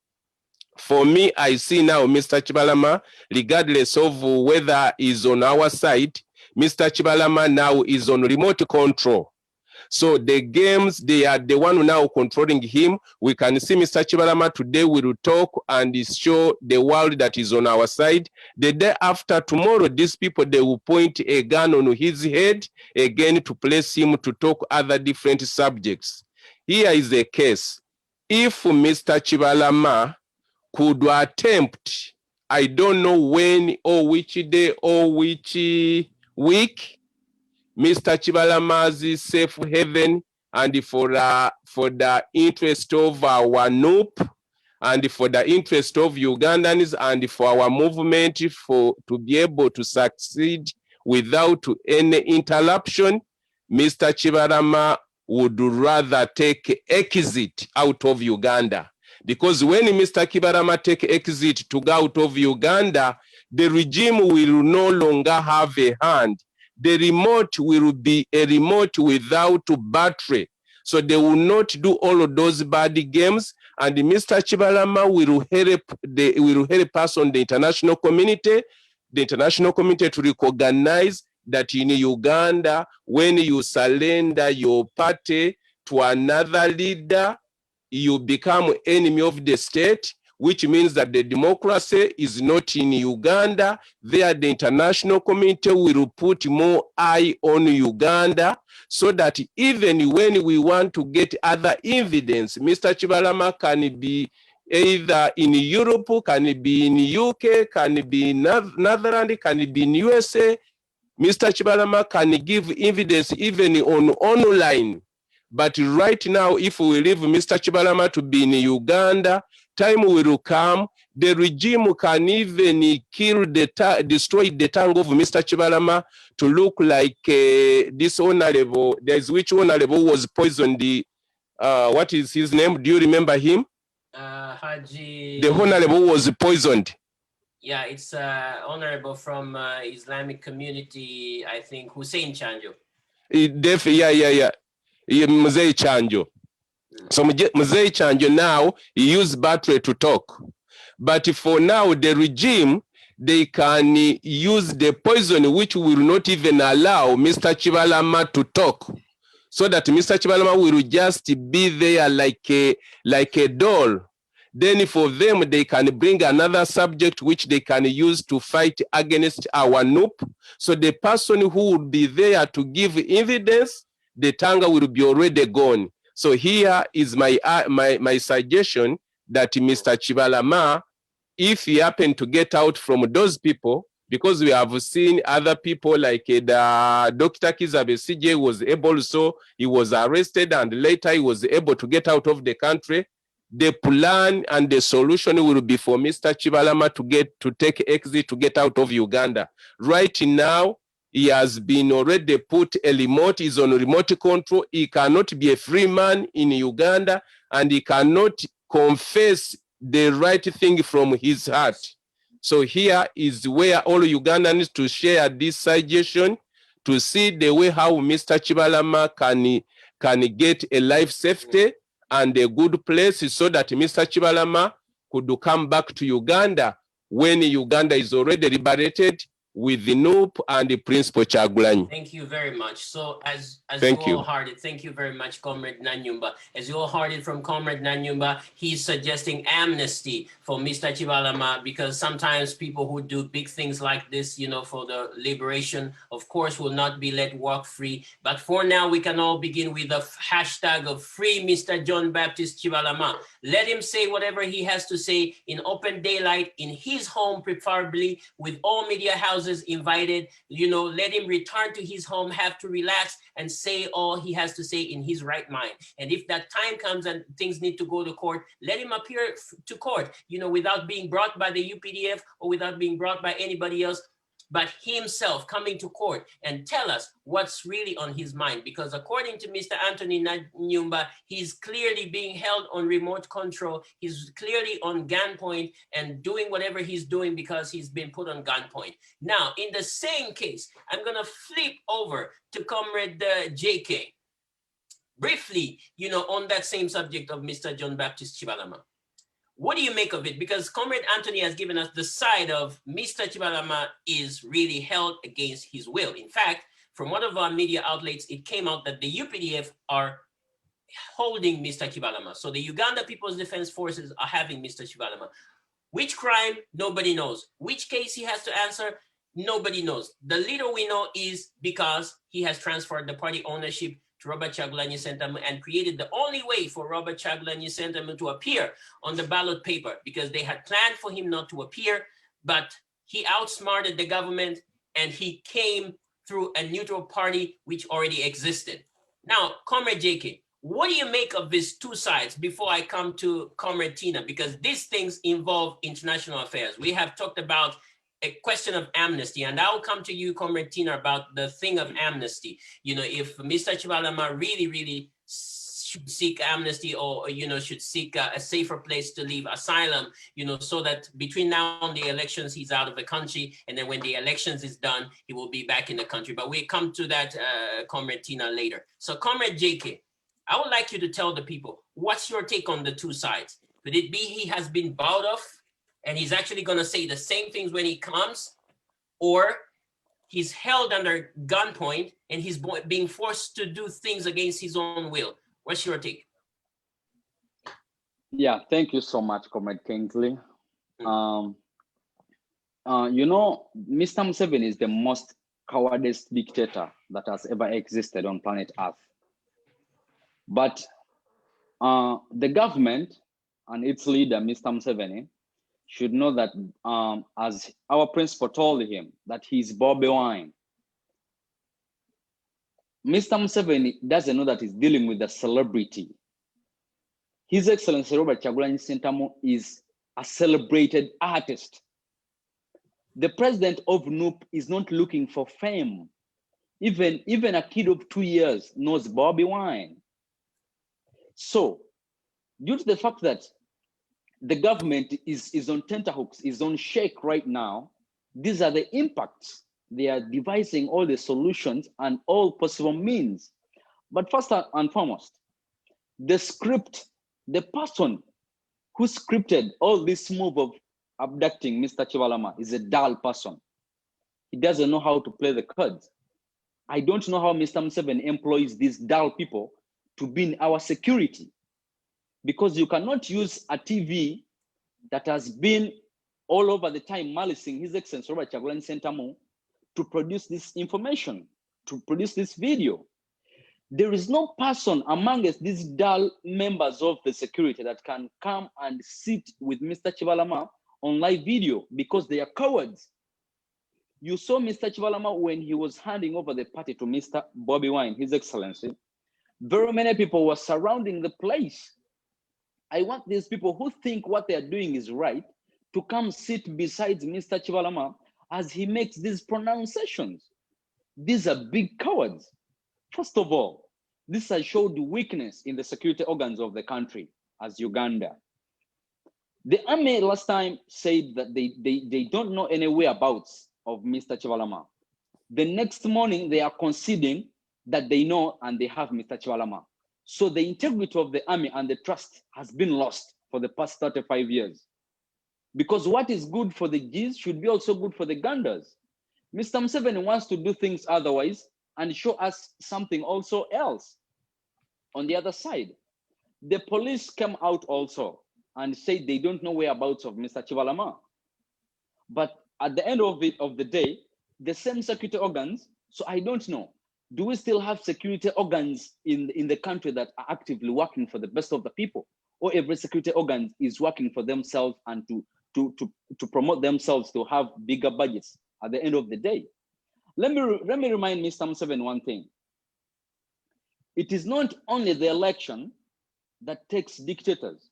For me, I see now Mr. Chibalama, regardless of whether he's on our side, Mr. Chibalama now is on remote control. So the games, they are the one now controlling him. We can see Mr. Chibalama today will talk and show the world that is on our side. The day after tomorrow, these people, they will point a gun on his head again to place him to talk other different subjects. Here is the case. If Mr. Chibalama could attempt, I don't know when or which day or which week, Mr. Chibalama's safe haven, and for the interest of our NUP and for the interest of Ugandans and for our movement to be able to succeed without any interruption, Mr. Chibalama would rather take exit out of Uganda. Because when Mr. Chibalama take exit to go out of Uganda, the regime will no longer have a hand. The remote will be a remote without battery. So they will not do all of those bad games. And Mr. Chibalama will help us on the international community to recognize that in Uganda, when you surrender your party to another leader, you become enemy of the state, which means that the democracy is not in Uganda. There, the international community will put more eye on Uganda, so that even when we want to get other evidence, Mr. Chibalama can be either in Europe, can be in UK, can be in Netherlands, can be in USA. Mr. Chibalama can give evidence even on online. But right now, if we leave Mr. Chibalama to be in Uganda, time will come, the regime can even destroy the tongue of Mr. Chibalama to look like this honorable, there's which honorable was poisoned, what is his name? Do you remember him? Haji. The honorable was poisoned. Yeah, it's honorable from Islamic community, I think, Hussein Chanjo. Yeah. Mzee Chanjo. So Mzee Chanjo now, he used battery to talk. But for now, the regime, they can use the poison which will not even allow Mr. Chibalama to talk. So that Mr. Chibalama will just be there like a doll. then for them, they can bring another subject which they can use to fight against our NUP. So the person who would be there to give evidence, the Tanga will be already gone. So here is my suggestion that Mr. Chibalama, if he happened to get out from those people, because we have seen other people like the Dr. Kizabe CJ was able, so he was arrested and later he was able to get out of the country. The plan and the solution will be for Mr. Chibalama to take exit to get out of Uganda. Right now, he has been already put a remote, he's on remote control. He cannot be a free man in Uganda and he cannot confess the right thing from his heart. So here is where all Ugandans to share this suggestion to see the way how Mr. Chibalama can get a life safety and a good place so that Mr. Chibalama could come back to Uganda when Uganda is already liberated with the NUP and the Principal Chagulanyi. Thank you very much. So as Thank you all heard it, thank you very much, Comrade Nanyumba. As you all heard it from Comrade Nanyumba, he's suggesting amnesty for Mr. Chibalama because sometimes people who do big things like this, you know, for the liberation, of course, will not be let walk free. But for now, we can all begin with a hashtag of free Mr. John Baptist Chibalama. Let him say whatever he has to say in open daylight, in his home, preferably with all media houses invited. You know, let him return to his home, have to relax and say all he has to say in his right mind. And if that time comes and things need to go to court, let him appear to court, you know, without being brought by the UPDF or without being brought by anybody else, but himself coming to court and tell us what's really on his mind. Because according to Mr. Anthony Nanyumba, he's clearly being held on remote control. He's clearly on gunpoint and doing whatever he's doing because he's been put on gunpoint. Now, in the same case, I'm gonna flip over to Comrade JK. Briefly, you know, on that same subject of Mr. John Baptist Chibalama. What do you make of it? Because Comrade Anthony has given us the side of Mr. Chibalama is really held against his will. In fact, from one of our media outlets, it came out that the UPDF are holding Mr. Chibalama. So the Uganda People's Defense Forces are having Mr. Chibalama. Which crime? Nobody knows. Which case he has to answer? Nobody knows. The little we know is because he has transferred the party ownership to Robert Chagulanyi Sentamu and created the only way for Robert Chagulanyi Sentamu to appear on the ballot paper because they had planned for him not to appear, but he outsmarted the government and he came through a neutral party which already existed. Now, Comrade JK, what do you make of these two sides before I come to Comrade Tina? Because these things involve international affairs. We have talked about a question of amnesty, and I'll come to you, Comrade Tina, about the thing of amnesty. You know, if Mr. Chibalama really should seek amnesty or, you know, should seek a safer place to live, asylum, you know, so that between now and the elections, he's out of the country. And then when the elections is done, he will be back in the country. But we come to that, Comrade Tina, later. So Comrade JK, I would like you to tell the people, what's your take on the two sides? Could it be he has been bought off and he's actually going to say the same things when he comes, or he's held under gunpoint and he's being forced to do things against his own will? What's your take? Yeah, thank you so much, Comrade Kingsley. You know, Mr. Museveni is the most cowardice dictator that has ever existed on planet Earth. But the government and its leader, Mr. Museveni, should know that, as our principal told him, that he's Bobiwine. Mr. Museveni doesn't know that he's dealing with a celebrity. His Excellency Robert Chagulanyi Sentamu is a celebrated artist. The president of NUP is not looking for fame. Even a kid of 2 years knows Bobiwine. So, due to the fact that the government is on tenterhooks, is on shake right now, these are the impacts. They are devising all the solutions and all possible means. But first and foremost, the script, the person who scripted all this move of abducting Mr. Chibalama is a dull person. He doesn't know how to play the cards. I don't know how Mr. Museveni employs these dull people to be in our security, because you cannot use a TV that has been all over the time malicing His Excellency Robert Kyagulanyi Ssentamu to produce this information, to produce this video. There is no person amongst these dull members of the security that can come and sit with Mr. Chibalama on live video because they are cowards. You saw Mr. Chibalama when he was handing over the party to Mr. Bobiwine, His Excellency. Very many people were surrounding the place. I want these people who think what they are doing is right to come sit beside Mr. Chibalama as he makes these pronunciations. These are big cowards. First of all, this has showed weakness in the security organs of the country as Uganda. The army last time said that they don't know any whereabouts of Mr. Chibalama. The next morning, they are conceding that they know and they have Mr. Chibalama. So the integrity of the army and the trust has been lost for the past 35 years. Because what is good for the G's should be also good for the Ugandans. Mr. Museveni wants to do things otherwise and show us something also else. On the other side, the police came out also and said they don't know whereabouts of Mr. Chibalama. But at the end of the day, the same security organs, so I don't know, do we still have security organs in the country that are actively working for the best of the people? Or every security organ is working for themselves and to promote themselves to have bigger budgets at the end of the day? Let me remind Mr. Museveni one thing. It is not only the election that takes dictators.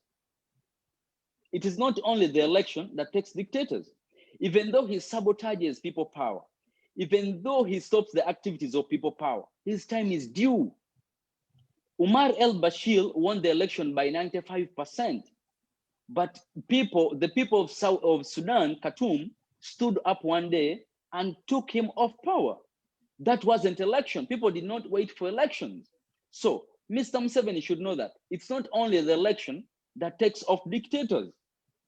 It is not only the election that takes dictators. Even though he sabotages people power, even though he stops the activities of people power, his time is due. Umar el-Bashir won the election by 95%. But the people of Sudan, Khartoum, stood up one day and took him off power. That wasn't election. People did not wait for elections. So Mr. Museveni should know that it's not only the election that takes off dictators.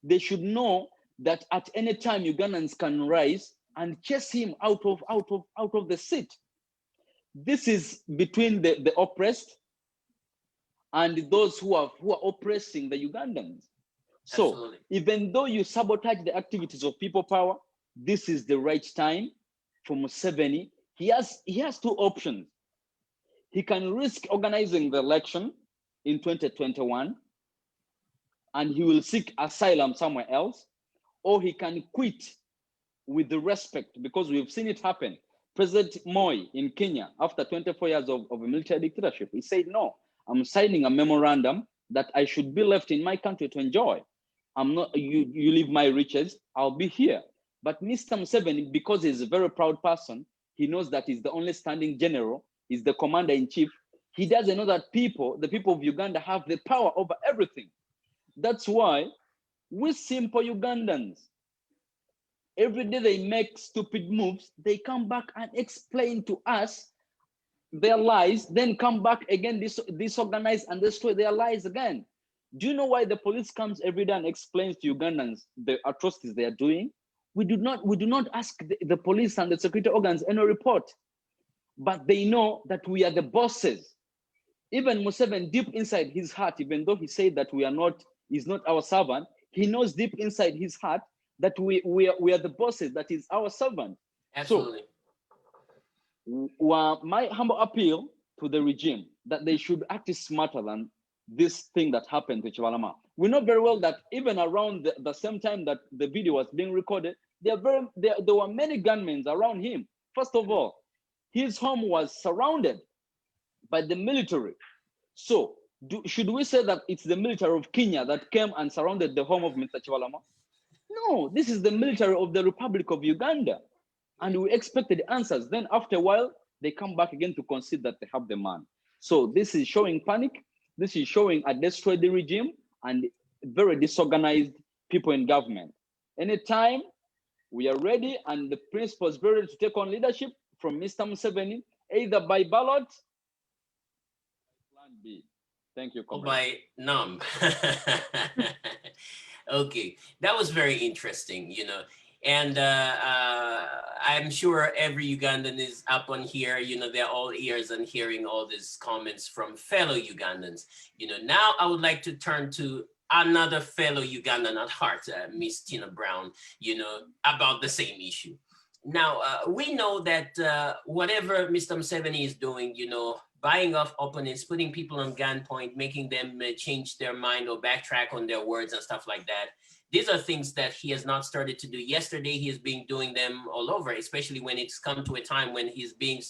They should know that at any time Ugandans can rise and chase him out of the seat. This is between the oppressed and those who are oppressing the Ugandans. So absolutely, even though you sabotage the activities of people power, this is the right time for Museveni. He has two options. He can risk organizing the election in 2021 and he will seek asylum somewhere else, or he can quit with the respect, because we've seen it happen. President Moi in Kenya, after 24 years of a military dictatorship, he said, no, I'm signing a memorandum that I should be left in my country to enjoy. I'm not, you leave my riches, I'll be here. But Mr. Museveni, because he's a very proud person, he knows that he's the only standing general, he's the commander-in-chief. He doesn't know that the people of Uganda have the power over everything. That's why we simple Ugandans, every day they make stupid moves, they come back and explain to us their lies, then come back again, disorganize and destroy their lies again. Do you know why the police comes every day and explains to Ugandans the atrocities they are doing? We do not ask the police and the security organs any report, but they know that we are the bosses. Even Museveni, deep inside his heart, even though he said that he's not our servant, he knows deep inside his heart that we are the bosses, that is our servant. Absolutely. So, my humble appeal to the regime that they should act smarter than this thing that happened to Chibalama. We know very well that even around the same time that the video was being recorded, there were many gunmen around him. First of all, his home was surrounded by the military. So should we say that it's the military of Kenya that came and surrounded the home of Mr. Chibalama? No, this is the military of the Republic of Uganda. And we expected answers. Then after a while, they come back again to concede that they have the man. So this is showing panic. This is showing a destroyed regime and very disorganized people in government. Anytime we are ready and the principal is ready to take on leadership from Mr. Museveni, either by ballot, plan B. Thank you. Or by numb. Okay, that was very interesting, you know. And I'm sure every Ugandan is up on here, you know, they're all ears and hearing all these comments from fellow Ugandans. You know, now I would like to turn to another fellow Ugandan at heart, Miss Tina Brown, about the same issue. Now, we know that whatever Mr. Museveni is doing, buying off opponents, putting people on gunpoint, making them change their mind or backtrack on their words and stuff like that. These are things that he has not started to do yesterday. He has been doing them all over, especially when it's come to a time when he's being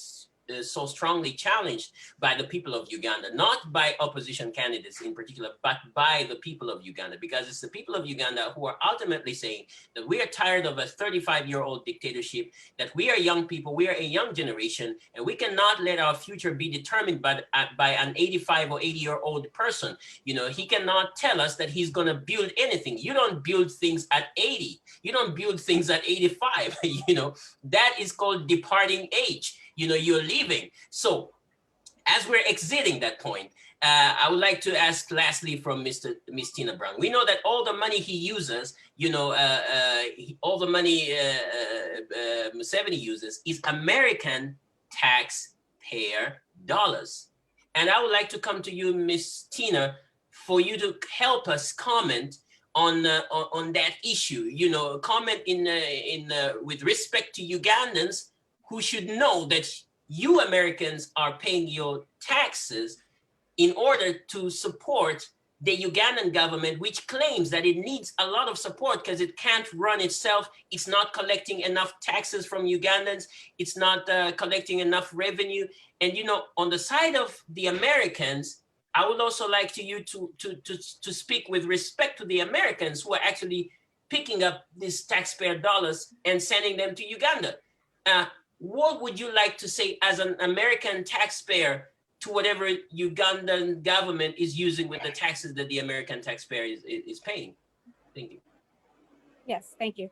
so strongly challenged by the people of Uganda, not by opposition candidates in particular, but by the people of Uganda, because it's the people of Uganda who are ultimately saying that we are tired of a 35-year-old dictatorship, that we are young people, we are a young generation, and we cannot let our future be determined by an 85 or 80-year-old person. He cannot tell us that he's gonna build anything. You don't build things at 80. You don't build things at 85. That is called departing age. You're leaving. So as we're exiting that point, I would like to ask lastly from Miss Tina Brown. We know that all the money he uses, all the money Museveni uses is American taxpayer dollars. And I would like to come to you, Miss Tina, for you to help us comment on that issue. Comment with respect to Ugandans who should know that you Americans are paying your taxes in order to support the Ugandan government, which claims that it needs a lot of support because it can't run itself. It's not collecting enough taxes from Ugandans. It's not collecting enough revenue. And on the side of the Americans, I would also like you to speak with respect to the Americans who are actually picking up these taxpayer dollars and sending them to Uganda. What would you like to say as an American taxpayer to whatever Ugandan government is using with the taxes that the American taxpayer is paying? Thank you. Yes, thank you.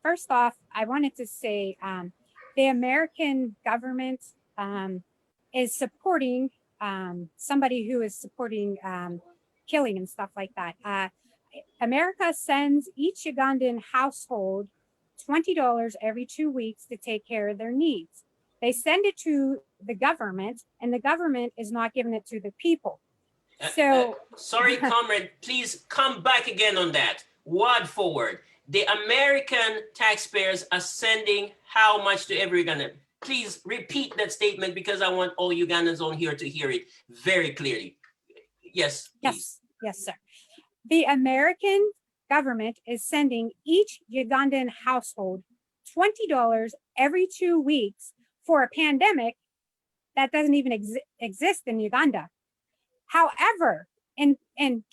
First off, I wanted to say the American government is supporting somebody who is supporting killing and stuff like that. America sends each Ugandan household $20 every 2 weeks to take care of their needs. They send it to the government, and the government is not giving it to the people. So, sorry, comrade, please come back again on that. Word for word. The American taxpayers are sending how much to every Ugandan? Please repeat that statement because I want all Ugandans on here to hear it very clearly. Yes, please. Yes, sir. The American government is sending each Ugandan household $20 every 2 weeks for a pandemic that doesn't even exist in Uganda. However, in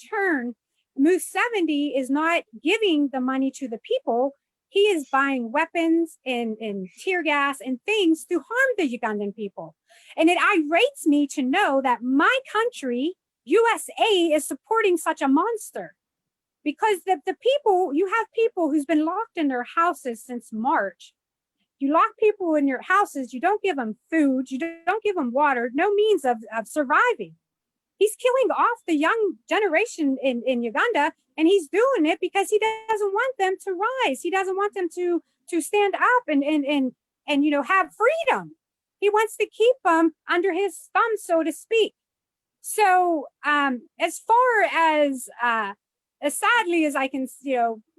turn, Museveni is not giving the money to the people. He is buying weapons and tear gas and things to harm the Ugandan people. And it irates me to know that my country, USA, is supporting such a monster. Because the people, you have people who's been locked in their houses since March. You lock people in your houses, you don't give them food, you don't give them water, no means of surviving. He's killing off the young generation in Uganda, and he's doing it because he doesn't want them to rise. He doesn't want them to stand up and have freedom. He wants to keep them under his thumb, so to speak. So as far as sadly as I can,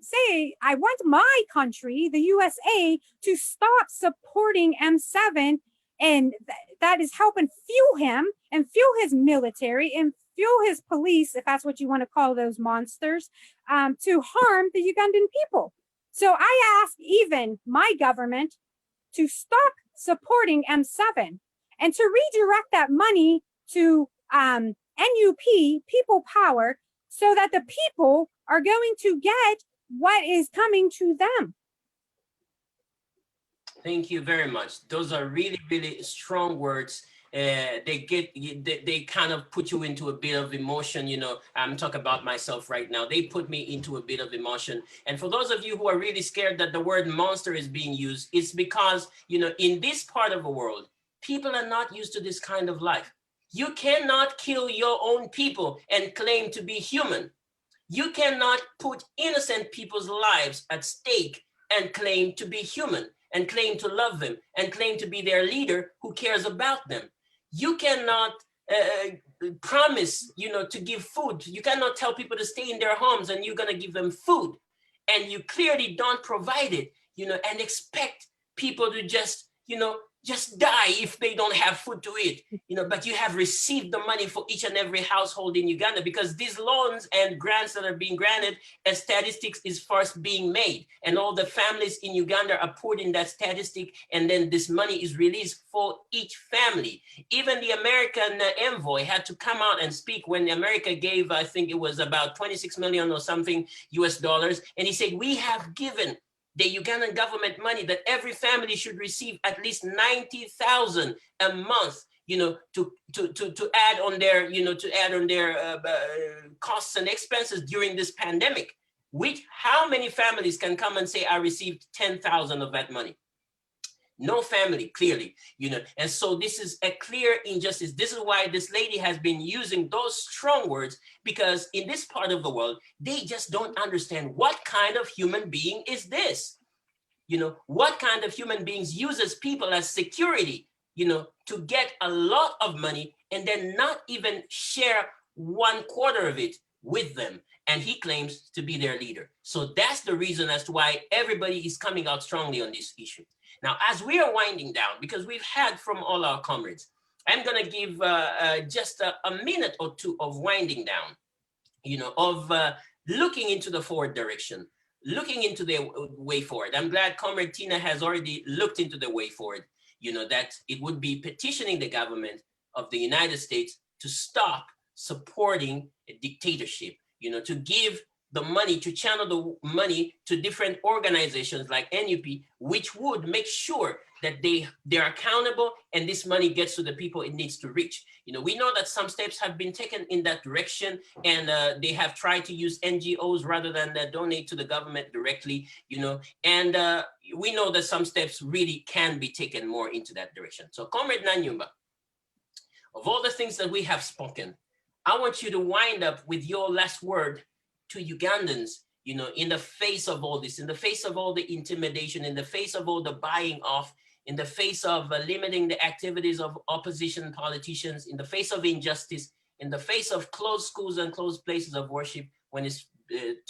say, I want my country, the USA, to stop supporting M7, and that is helping fuel him and fuel his military and fuel his police, if that's what you want to call those monsters, to harm the Ugandan people. So I ask even my government to stop supporting M7 and to redirect that money to NUP, people power, so that the people are going to get what is coming to them. Thank you very much. Those are really, really strong words. They kind of put you into a bit of emotion. I'm talking about myself right now. They put me into a bit of emotion. And for those of you who are really scared that the word monster is being used, it's because, in this part of the world, people are not used to this kind of life. You cannot kill your own people and claim to be human. You cannot put innocent people's lives at stake and claim to be human, and claim to love them, and claim to be their leader who cares about them. You cannot promise, to give food. You cannot tell people to stay in their homes and you're going to give them food. And you clearly don't provide it, and expect people to just die if they don't have food to eat, but you have received the money for each and every household in Uganda, because these loans and grants that are being granted, as statistics is first being made, and all the families in Uganda are put in that statistic, and then this money is released for each family. Even the American envoy had to come out and speak when America gave, I think it was about 26 million or something US dollars, and he said, we have given the Ugandan government money that every family should receive at least 90,000 a month, to add on their, costs and expenses during this pandemic. How many families can come and say, I received 10,000 of that money? No family, clearly, and so this is a clear injustice. This is why this lady has been using those strong words, because in this part of the world, they just don't understand what kind of human being is this. What kind of human beings uses people as security, to get a lot of money and then not even share 1/4 of it with them. And he claims to be their leader. So that's the reason as to why everybody is coming out strongly on this issue. Now, as we are winding down, because we've had from all our comrades, I'm going to give just a minute or two of winding down, of looking into the forward direction, looking into the way forward. I'm glad Comrade Tina has already looked into the way forward, that it would be petitioning the government of the United States to stop supporting a dictatorship, to give the money, to channel the money to different organizations like NUP, which would make sure that they're accountable and this money gets to the people it needs to reach. We know that some steps have been taken in that direction, and they have tried to use NGOs rather than donate to the government directly, and we know that some steps really can be taken more into that direction. So Comrade Nanyumba, of all the things that we have spoken, I want you to wind up with your last word to Ugandans, in the face of all this, in the face of all the intimidation, in the face of all the buying off, in the face of limiting the activities of opposition politicians, in the face of injustice, in the face of closed schools and closed places of worship, when it's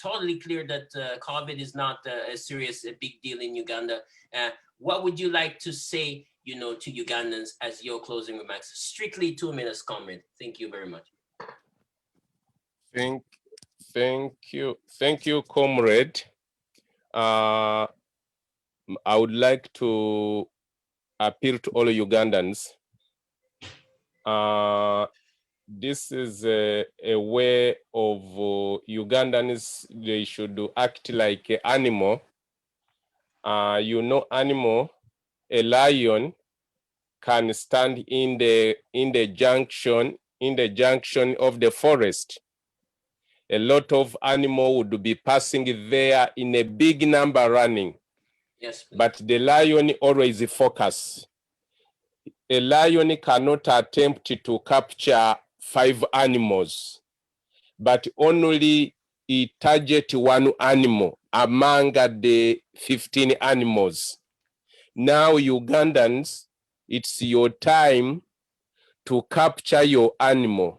totally clear that COVID is not a big deal in Uganda. What would you like to say, to Ugandans as your closing remarks? Strictly 2 minutes, comrade. Thank you very much. Thank you, comrade. I would like to appeal to all Ugandans. This is a way of Ugandans, they should act like an animal. Animal, a lion can stand in the junction of the forest. A lot of animal would be passing there in a big number running. Yes, please. But the lion always focus. A lion cannot attempt to capture 5 animals, but only he target 1 animal among the 15 animals. Now, Ugandans, it's your time to capture your animal.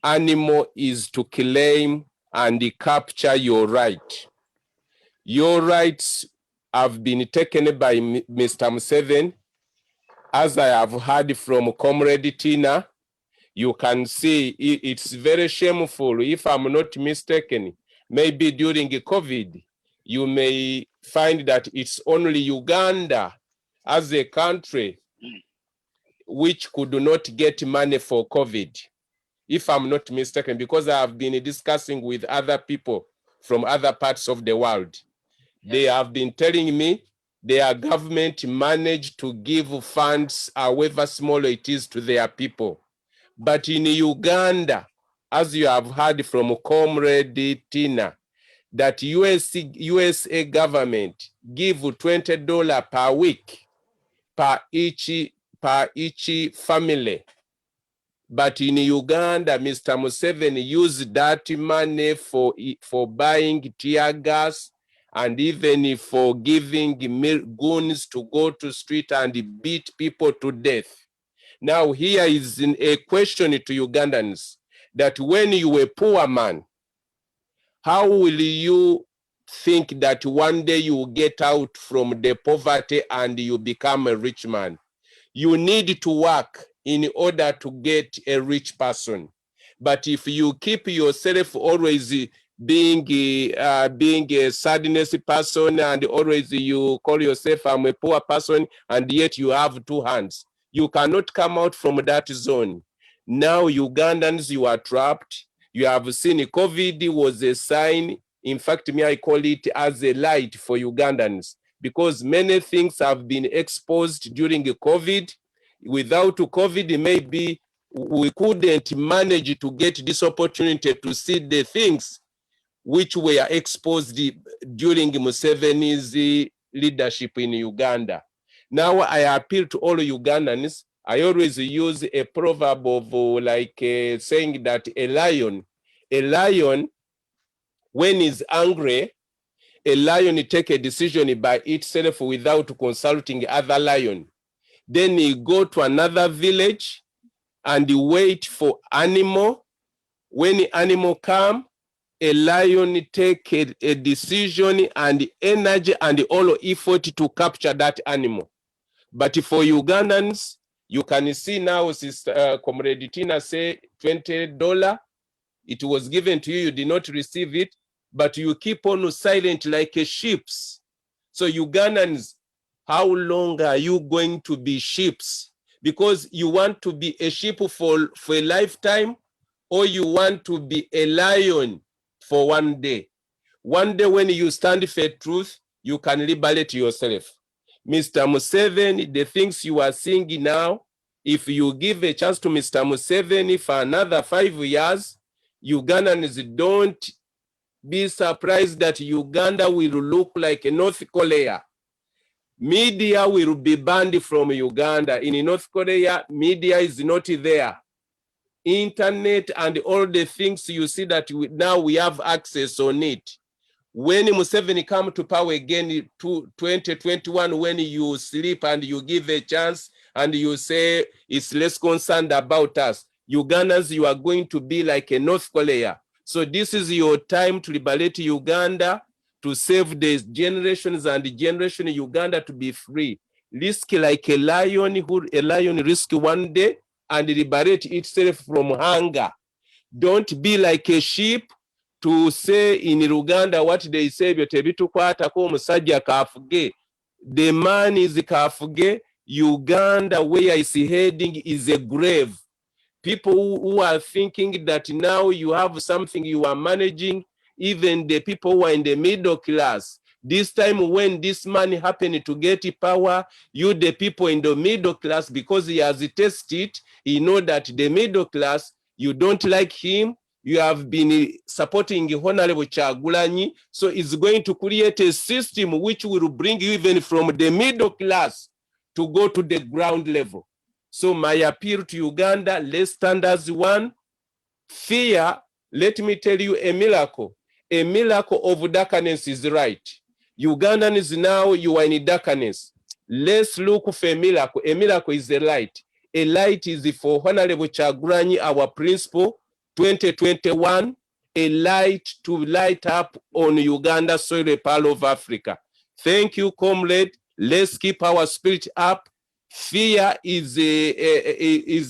Animal is to claim and capture your right. Your rights have been taken by Mr. Museveni. As I have heard from Comrade Tina, you can see it's very shameful. If I'm not mistaken, maybe during COVID, you may find that it's only Uganda as a country which could not get money for COVID. If I'm not mistaken, because I have been discussing with other people from other parts of the world. Yes. They have been telling me their government managed to give funds, however small it is, to their people. But in Uganda, as you have heard from Comrade Tina, that USA government give $20 per week per each family. But in Uganda, Mr. Museveni used that money for buying tear gas and even for giving goons to go to street and beat people to death. Now here is a question to Ugandans, that when you were a poor man, how will you think that one day you will get out from the poverty and you become a rich man? You need to work in order to get a rich person. But if you keep yourself always being a sadness person, and always you call yourself I'm a poor person, and yet you have two hands, you cannot come out from that zone. Now Ugandans, you are trapped. You have seen COVID was a sign. In fact, I call it as a light for Ugandans, because many things have been exposed during COVID. Without COVID, maybe we couldn't manage to get this opportunity to see the things which were exposed during Museveni's leadership in Uganda. Now I appeal to all Ugandans. I always use a proverb of saying that a lion, when he's angry, a lion take a decision by itself without consulting other lion. Then he go to another village and he wait for animal. When the animal come, a lion take a decision and energy and all effort to capture that animal. But for Ugandans, you can see now, Sister Comrade Tina say $20. It was given to you, you did not receive it, but you keep on silent like a sheep. So Ugandans, how long are you going to be sheep? Because you want to be a sheep for a lifetime, or you want to be a lion for one day. One day when you stand for truth, you can liberate yourself. Mr. Museveni, the things you are seeing now, if you give a chance to Mr. Museveni for another 5 years, Ugandans, don't be surprised that Uganda will look like North Korea. Media will be banned from Uganda. In North Korea, media is not there. Internet and all the things you see that now we have access on it. When Museveni come to power again to 2021, when you sleep and you give a chance and you say it's less concerned about us, Ugandans, you are going to be like a North Korea. So this is your time to liberate Uganda, to save the generations and the generation in Uganda to be free. Risk like a lion, a lion risk one day and liberate itself from hunger. Don't be like a sheep to say in Uganda what they say, the man is kafuge. Uganda, where is heading, is a grave. People who are thinking that now you have something you are managing, even the people who are in the middle class. This time when this man happened to get power, you the people in the middle class, because he has tested, he know that the middle class, you don't like him, you have been supporting Honorable Chagulanyi, so it's going to create a system which will bring you even from the middle class to go to the ground level. So my appeal to Uganda, let's stand as one. Fear, let me tell you a miracle. A miracle of darkness is right. Ugandans, now you are in darkness. Let's look for a miracle. A miracle is a light. A light is for Honorable Chagulanyi, our principal, 2021, a light to light up on Uganda soil, a part of Africa. Thank you, comrade. Let's keep our spirit up. Fear is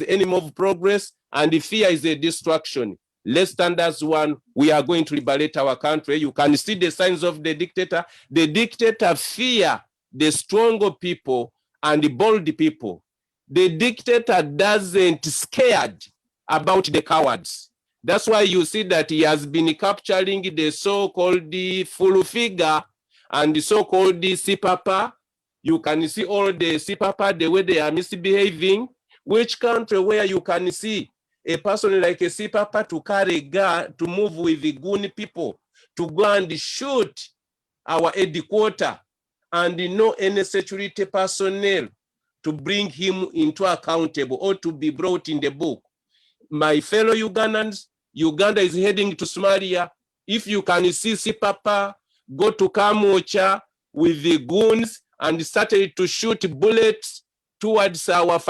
enemy of progress, and fear is a destruction. Let's stand as one. We are going to liberate our country. You can see the signs of the dictator. The dictator fear the stronger people and the bold people. The dictator doesn't scared about the cowards. That's why you see that he has been capturing the so-called full figure and the so-called CPAPA. You can see all the CPAPA, the way they are misbehaving. Which country where you can see a person like a CPAPA to carry a gun, to move with the goon people, to go and shoot our headquarters, and no any security personnel to bring him into accountable or to be brought in the book. My fellow Ugandans, Uganda is heading to Somalia. If you can see CPAPA go to Kamocha with the goons and started to shoot bullets towards our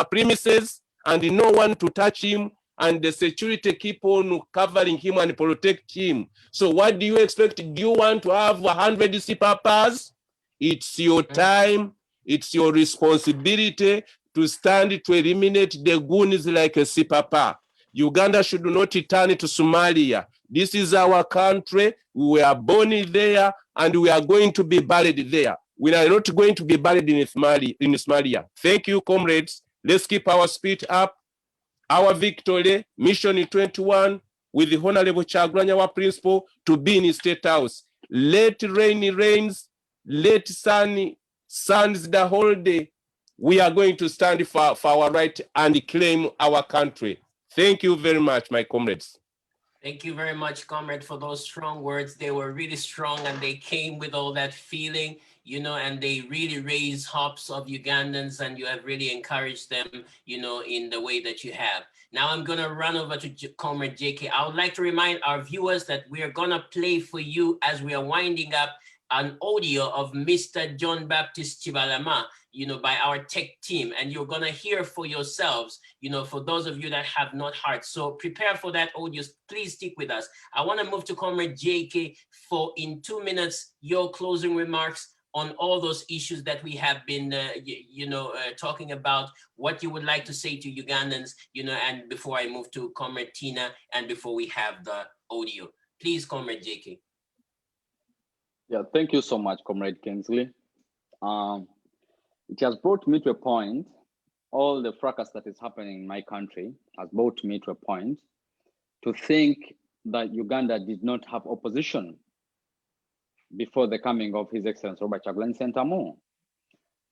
premises, and no one to touch him, and the security keep on covering him and protect him. So what do you expect? Do you want to have 100 CPAPs? It's your time, it's your responsibility to stand to eliminate the goons like a CPAPA. Uganda should not return to Somalia. This is our country. We were born there and we are going to be buried there. We are not going to be buried in Somalia. Thank you, comrades. Let's keep our spirit up. Our victory, mission 21, with the Honorable Kyagulanyi, our principal, to be in State House. Let rain rains, let sun suns the whole day. We are going to stand for our right and claim our country. Thank you very much, my comrades. Thank you very much, comrade, for those strong words. They were really strong and they came with all that feeling, you know, and they really raised hopes of Ugandans, and you have really encouraged them, you know, in the way that you have. Now I'm going to run over to Comrade JK. I would like to remind our viewers that we are going to play for you, as we are winding up, an audio of Mr. John Baptist Chibalama, you know, by our tech team, and you're gonna hear for yourselves, you know, for those of you that have not heard. So prepare for that audio. Please stick with us. I want to move to Comrade JK for, in 2 minutes, your closing remarks on all those issues that we have been, talking about, what you would like to say to Ugandans, you know, and before I move to Comrade Tina, and before we have the audio. Please, Comrade JK. Yeah, thank you so much, Comrade Kingsley. It has brought me to a point, all the fracas that is happening in my country has brought me to a point to think that Uganda did not have opposition before the coming of His Excellency Robert Kyagulanyi Ssentamu.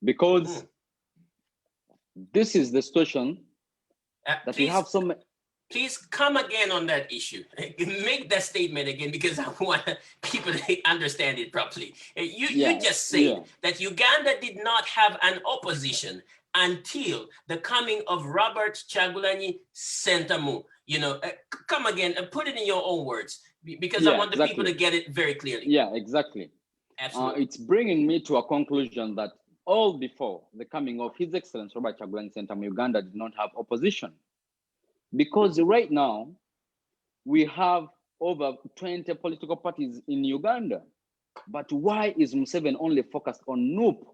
Because this is the situation that we have so many. Please come again on that issue. Make that statement again, because I want people to understand it properly. You just said that Uganda did not have an opposition until the coming of Robert Kyagulanyi Ssentamu. You know, come again and put it in your own words, because I want the people to get it very clearly. Yeah, exactly. Absolutely. It's bringing me to a conclusion that all before the coming of His Excellency Robert Kyagulanyi Ssentamu, Uganda did not have opposition. Because right now, we have over 20 political parties in Uganda. But why is Museveni only focused on NUP,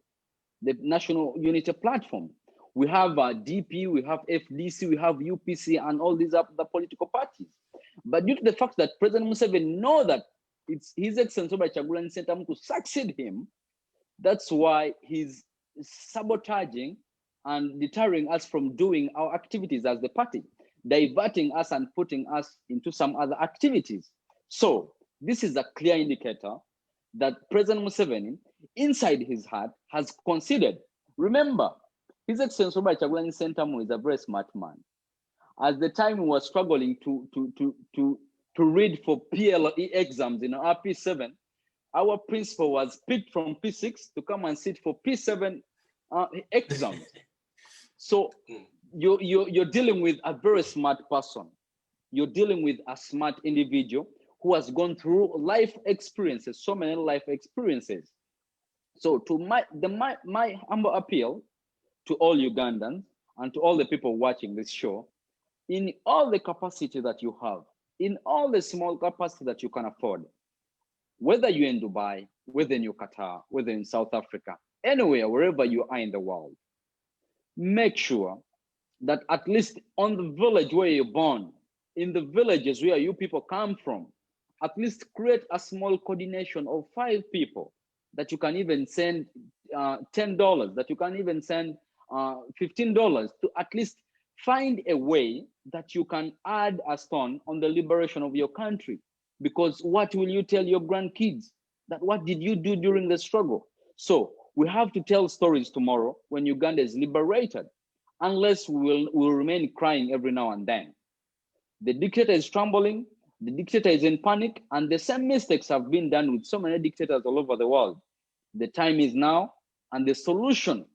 the National Unity Platform? We have DP, we have FDC, we have UPC, and all these other political parties. But due to the fact that President Museveni knows that it's His Excellency Robert Kyagulanyi Ssentamu to succeed him, that's why he's sabotaging and deterring us from doing our activities as the party, diverting us and putting us into some other activities. So this is a clear indicator that President Museveni, inside his heart, has considered. Remember, His Excellency Robert Kyagulanyi Ssentamu is a very smart man. At the time he was struggling to read for PLE exams in RP7, our principal was picked from P6 to come and sit for P7 exams. So you're dealing with a very smart person. You're dealing with a smart individual who has gone through life experiences, so many life experiences. So to my humble appeal to all Ugandans and to all the people watching this show, in all the capacity that you have, in all the small capacity that you can afford, whether you're in Dubai, whether in Qatar, whether in South Africa, anywhere, wherever you are in the world, make sure that at least on the village where you're born, in the villages where you people come from, at least create a small coordination of 5 people that you can even send $10, that you can even send $15 to at least find a way that you can add a stone on the liberation of your country. Because what will you tell your grandkids? That what did you do during the struggle? So we have to tell stories tomorrow when Uganda is liberated, unless we'll remain crying every now and then. The dictator is trembling, the dictator is in panic, and the same mistakes have been done with so many dictators all over the world. The time is now, and the solution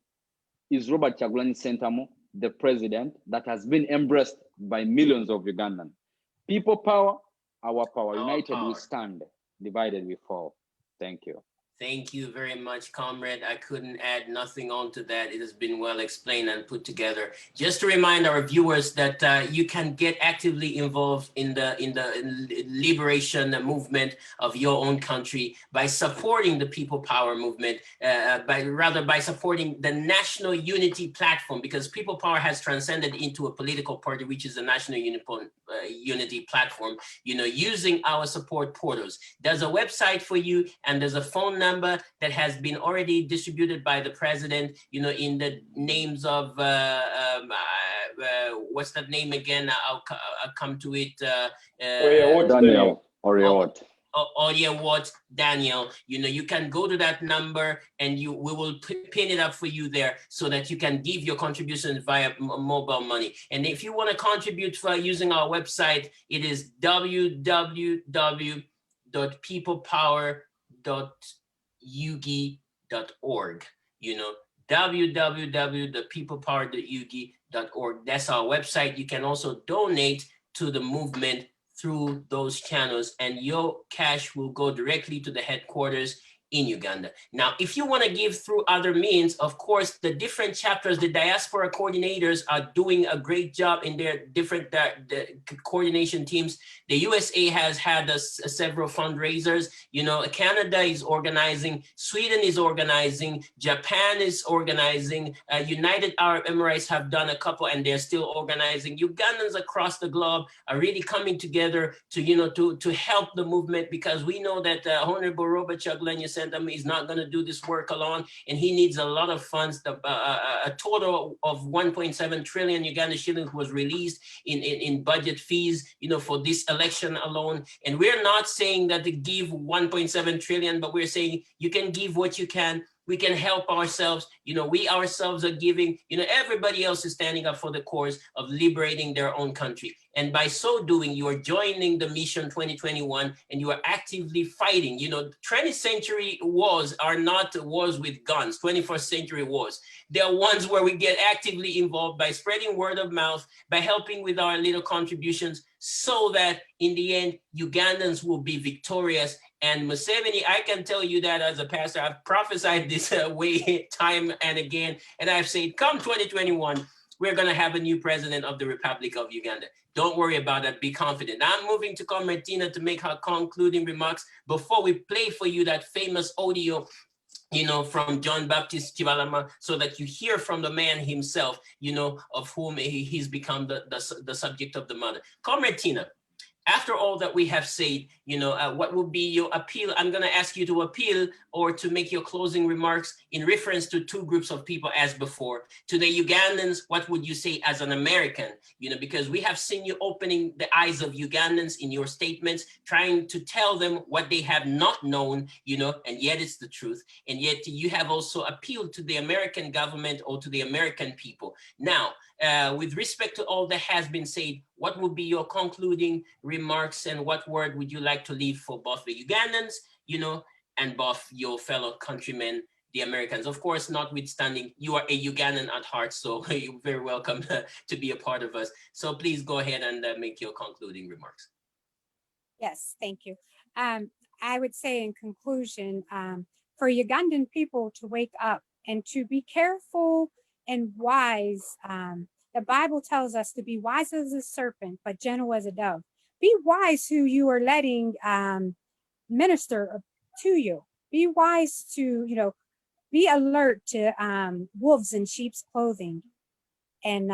is Robert Kyagulanyi Ssentamu, the president that has been embraced by millions of Ugandans. People power, our power. United we stand, divided we fall. Thank you. Thank you very much, comrade. I couldn't add nothing on to that. It has been well explained and put together. Just to remind our viewers that you can get actively involved in the liberation movement of your own country by supporting the People Power movement, by supporting the National Unity Platform, because People Power has transcended into a political party, which is the National Unity Platform. Using our support portals. There's a website for you, and there's a phone number that has been already distributed by the president, in the names of, what's that name again? I'll come to it. Daniel Oriot. What Daniel, you can go to that number and we will pin it up for you there so that you can give your contributions via mobile money. And if you want to contribute for using our website, it is www.peoplepower.ugi.org. www.peoplepower.ugi.org. That's our website. You can also donate to the movement through those channels, and your cash will go directly to the headquarters in Uganda. Now, if you want to give through other means, of course, the different chapters, the diaspora coordinators are doing a great job in their different the coordination teams. The USA has had several fundraisers. Canada is organizing, Sweden is organizing, Japan is organizing, United Arab Emirates have done a couple and they're still organizing. Ugandans across the globe are really coming together to help the movement, because we know that Honorable Robert Chagulanyi is not going to do this work alone, and he needs a lot of funds. A total of 1.7 trillion Uganda shillings was released in budget fees, for this election alone. And we're not saying that to give 1.7 trillion, but we're saying you can give what you can. We can help ourselves. We ourselves are giving. Everybody else is standing up for the cause of liberating their own country. And by so doing, you are joining the Mission 2021 and you are actively fighting. 20th century wars are not wars with guns, 21st century wars. They are ones where we get actively involved by spreading word of mouth, by helping with our little contributions, so that in the end, Ugandans will be victorious. And Museveni, I can tell you that as a pastor, I've prophesied this way time and again, and I've said, come 2021, we're going to have a new president of the Republic of Uganda. Don't worry about that. Be confident. I'm moving to Comrade Tina to make her concluding remarks before we play for you that famous audio, from John Baptist Chibalama, so that you hear from the man himself, of whom he's become the subject of the mother. Comrade Tina, after all that we have said, what would be your appeal? I'm going to ask you to appeal or to make your closing remarks in reference to two groups of people as before. To the Ugandans, what would you say as an American? Because we have seen you opening the eyes of Ugandans in your statements, trying to tell them what they have not known, and yet it's the truth. And yet you have also appealed to the American government or to the American people. Now, with respect to all that has been said, what would be your concluding remarks, and what word would you like to leave for both the Ugandans, and both your fellow countrymen, the Americans? Of course, notwithstanding, you are a Ugandan at heart, so you're very welcome to be a part of us. So please go ahead and make your concluding remarks. Yes, thank you. I would say in conclusion, for Ugandan people to wake up and to be careful and wise. The Bible tells us to be wise as a serpent, but gentle as a dove. Be wise who you are letting minister to you. Be wise to, be alert to wolves in sheep's clothing. And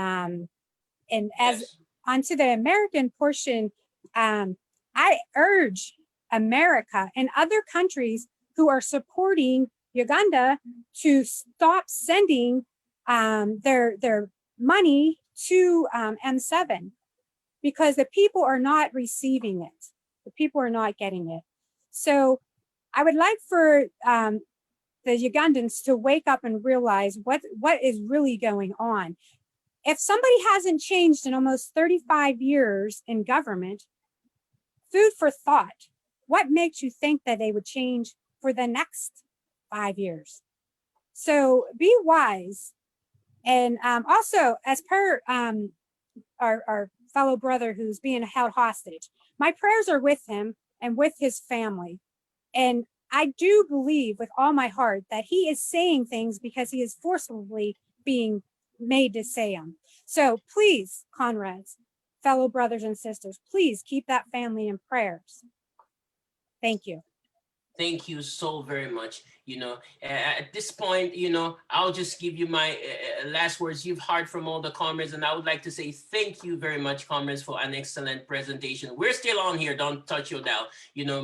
as onto the American portion, I urge America and other countries who are supporting Uganda to stop sending their money to M7, because the people are not receiving it. The people are not getting it. So I would like for the Ugandans to wake up and realize what is really going on. If somebody hasn't changed in almost 35 years in government, food for thought. What makes you think that they would change for the next 5 years? So be wise. And also, as per our fellow brother who's being held hostage, my prayers are with him and with his family. And I do believe with all my heart that he is saying things because he is forcibly being made to say them. So please, comrades, fellow brothers and sisters, please keep that family in prayers. Thank you. Thank you so very much. At this point, I'll just give you my last words. You've heard from all the comrades, and I would like to say thank you very much, comrades, for an excellent presentation. We're still on here. Don't touch your dial.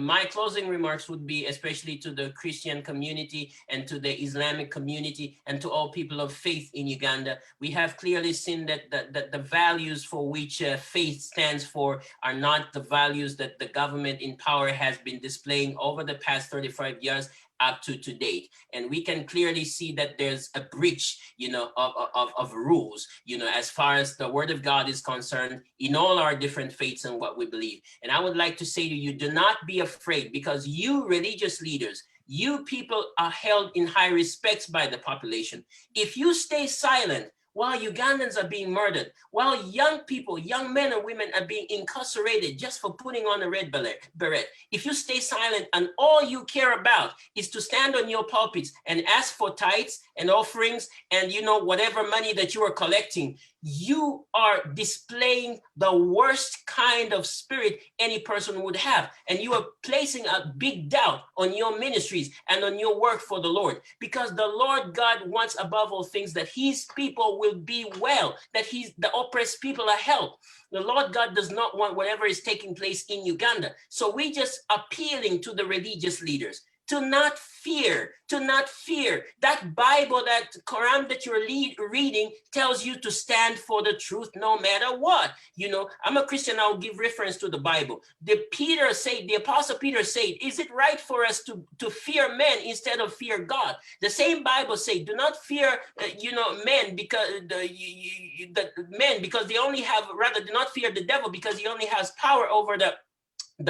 My closing remarks would be especially to the Christian community and to the Islamic community and to all people of faith in Uganda. We have clearly seen that the values for which faith stands for are not the values that the government in power has been displaying over the past 35 years up to date. And we can clearly see that there's a breach, of rules, as far as the word of God is concerned in all our different faiths and what we believe. And I would like to say to you, do not be afraid, because you religious leaders, you people are held in high respect by the population. If you stay silent while Ugandans are being murdered, while young people, young men and women are being incarcerated just for putting on a red beret, if you stay silent and all you care about is to stand on your pulpits and ask for tithes and offerings and whatever money that you are collecting, you are displaying the worst kind of spirit any person would have. And you are placing a big doubt on your ministries and on your work for the Lord, because the Lord God wants above all things that his people will be well, that the oppressed people are helped. The Lord God does not want whatever is taking place in Uganda. So we just appealing to the religious leaders to not fear. That Bible, that Quran that you're reading tells you to stand for the truth no matter what. I'm a Christian, I'll give reference to the Bible. The Apostle Peter said, is it right for us to fear men instead of fear God? The same Bible say, do not fear, men because they only have, rather do not fear the devil because he only has power over the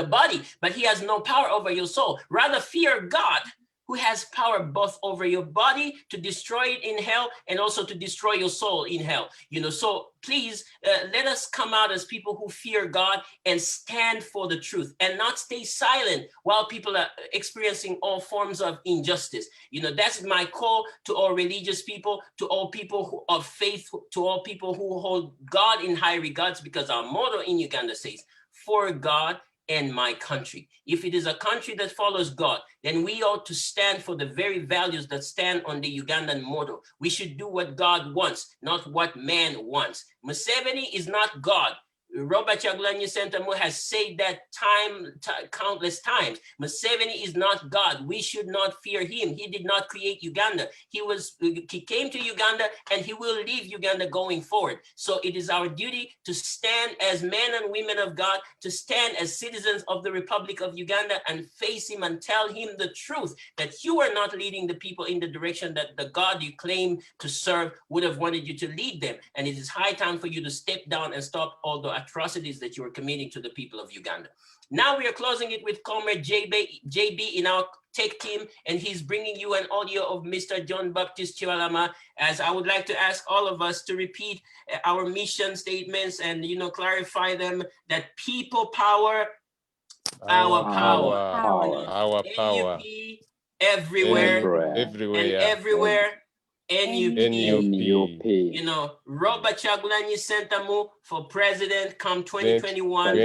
body, but he has no power over your soul. Rather fear God, who has power both over your body to destroy it in hell and also to destroy your soul in hell. So please let us come out as people who fear God and stand for the truth and not stay silent while people are experiencing all forms of injustice. That's my call to all religious people, to all people of faith, to all people who hold God in high regards, because our motto in Uganda says, for God and my country. If it is a country that follows God, then we ought to stand for the very values that stand on the Ugandan motto. We should do what God wants, not what man wants. Museveni is not God. Robert Kyagulanyi Ssentamu has said that countless times. Museveni is not God. We should not fear him. He did not create Uganda. He came to Uganda and he will leave Uganda going forward. So it is our duty to stand as men and women of God, to stand as citizens of the Republic of Uganda and face him and tell him the truth, that you are not leading the people in the direction that the God you claim to serve would have wanted you to lead them. And it is high time for you to step down and stop all the atrocities that you are committing to the people of Uganda. Now we are closing it with Comrade JB in our tech team, and he's bringing you an audio of Mr. John Baptist Chiwalama, as I would like to ask all of us to repeat our mission statements and clarify them, that people power, our power. NUP everywhere, and everywhere NUP. Robert Kyagulanyi Ssentamu for president come 2021.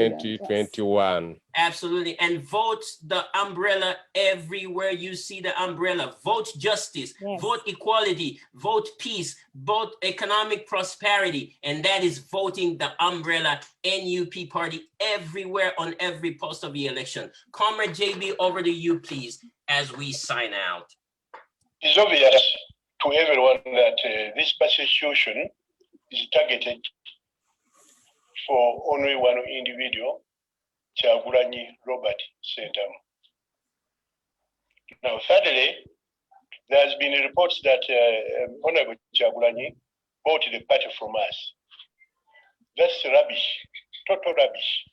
Absolutely. And vote the umbrella everywhere you see the umbrella. Vote justice, vote equality, vote peace, vote economic prosperity. And that is voting the umbrella NUP party everywhere on every post of the election. Comrade JB, over to you, please, as we sign out. It's obvious to everyone that this persecution is targeted for only one individual, Kyagulanyi Robert Ssentamu. Now, thirdly, there has been reports that Honorable Kyagulanyi bought the party from us. That's rubbish, total rubbish.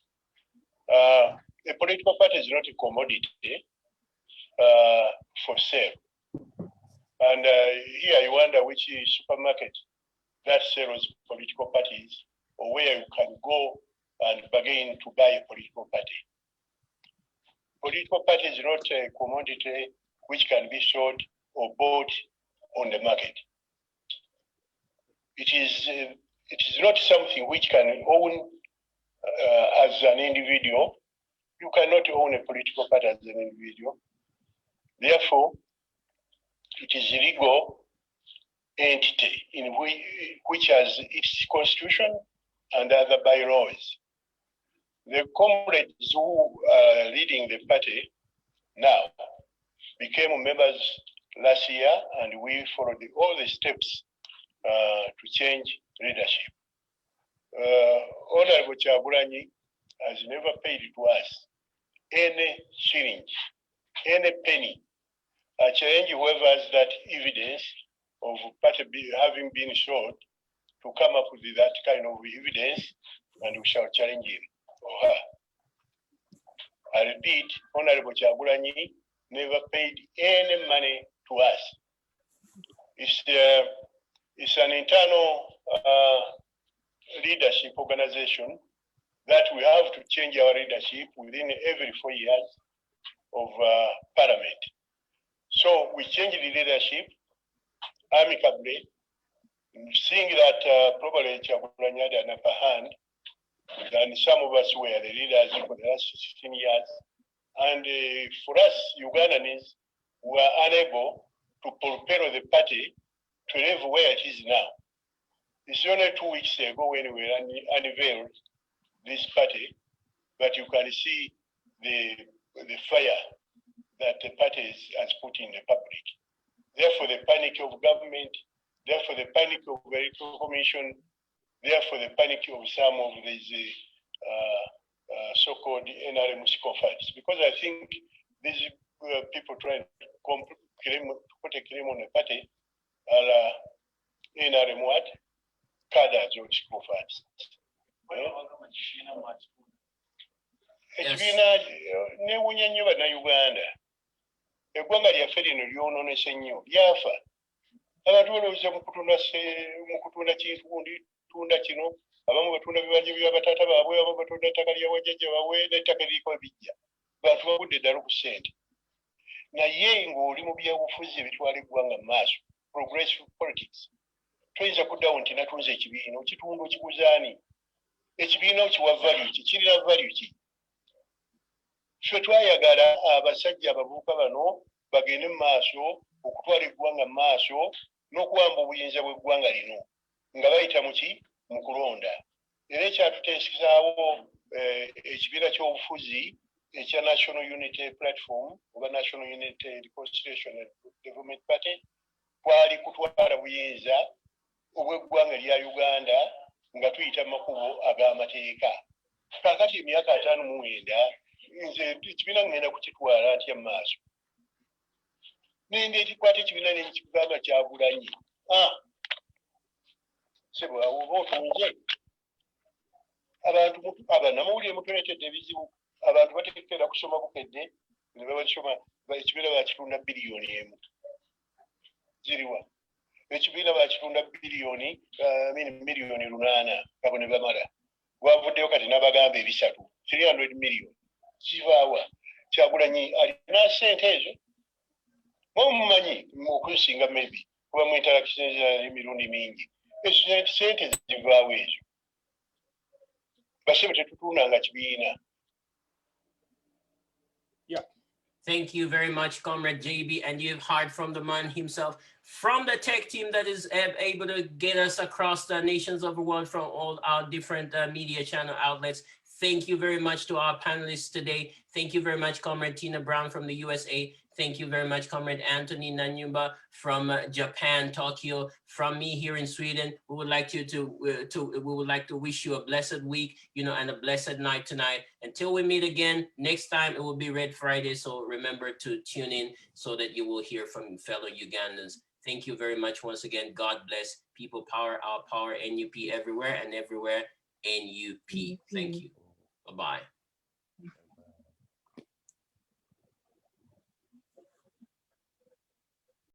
A political party is not a commodity for sale. And here you wonder which supermarket that sells political parties, or where you can go and bargain to buy a political party. political party is not a commodity which can be sold or bought on the market. It is not something which can own as an individual. You cannot own a political party as an individual. Therefore, it is a legal entity in which has its constitution and other bylaws. The comrades who are leading the party now became members last year, and we followed all the steps to change leadership. Honorable Chagulanyi has never paid to us any shilling, any penny. I challenge whoever has that evidence of party having been sold to come up with that kind of evidence, and we shall challenge him or her. I repeat, Honorable Chagulanyi never paid any money to us. It's an internal leadership organization that we have to change our leadership within every 4 years of parliament. So we changed the leadership amicably, seeing that probably Chagulanyi had an upper hand than some of us were the leaders for the last 16 years. And for us, Ugandans, were unable to propel the party to the level where it is now. It's only 2 weeks ago when we unveiled this party, but you can see the fire that the party has put in the public. Therefore, the panic of government, therefore the panic of the electoral commission, therefore the panic of some of these so-called NRM sycophants. Because I think these people trying to put a claim on the party are NRM what? Cadres or sycophants. Ekibiina newunya nnyo bannayuganda. Eggwanga lyaffe lino lyonoonese nnyo, lyafa. Abantu balowooza mu kutunda tunda kino, abamu batunda bibanja bya bataata baabwe, abamu batunda ettaka lya bajjajja baabwe n'ettaka eriko bijja. Bantu bagudde ddala ku ssente. Naye ng'oli mu byabufuzi ebitwala eggwanga mu maaso, progressive politics, toyinza kuddawo nti natunze ekibiina, okitunda okiguzaani. Ekibiina okiwa value ki, kirina value ki? Ffe twayagala abasajja abavubuka bano bagende mu maaso okutwala eggwanga mu maaso n'okuwamba obuyinza bw'eggwanga lino nga bayita mu ki? Mu kulonda. Era ekyatuteesezaawo ekibiina ky'obufuzi ekya National Unity Platform oba National Unity Reconciliation and Development Party kwali kutwala buyinza obw'eggwanga lya Uganda nga tuyita mu makubo ag'amateeka. Kaakati emyaka 59 nze ekibiina ngenda kukitwala ntya mu maaso. Nende ekikwata ekibiina nekikugamba Kyagulanyi. Sebo awo oba otunze. Abantu abannamawulire mutuleetedde ebizibu. Abantu bateekera kusoma bukedde ne babasoma ekibiina bakitunda biliyoni emu. Ziriwa. Ekibiina bakitunda miliyoni 8 abo ne bamala. Gwavuddeyo kati n'abagamba ebisatu 300 million. Kivaawa. Kyagulanyi alina ssente ezo. Mumanyi okusinga maybe kuba mu interaction emirundi mingi. Ssente zivaawo ezo. Basebe tetutundanga kibiina. Thank you very much, Comrade JB. And you've heard from the man himself, from the tech team that is able to get us across the nations of the world from all our different media channel outlets. Thank you very much to our panelists today. Thank you very much, Comrade Tina Brown from the USA. Thank you very much, Comrade Anthony Nanyumba from Japan, Tokyo. From me here in Sweden, we would like to wish you a blessed week, and a blessed night tonight. Until we meet again next time, it will be Red Friday. So remember to tune in so that you will hear from fellow Ugandans. Thank you very much once again. God bless. People power, our power, NUP everywhere and everywhere. NUP. Thank you. Bye-bye.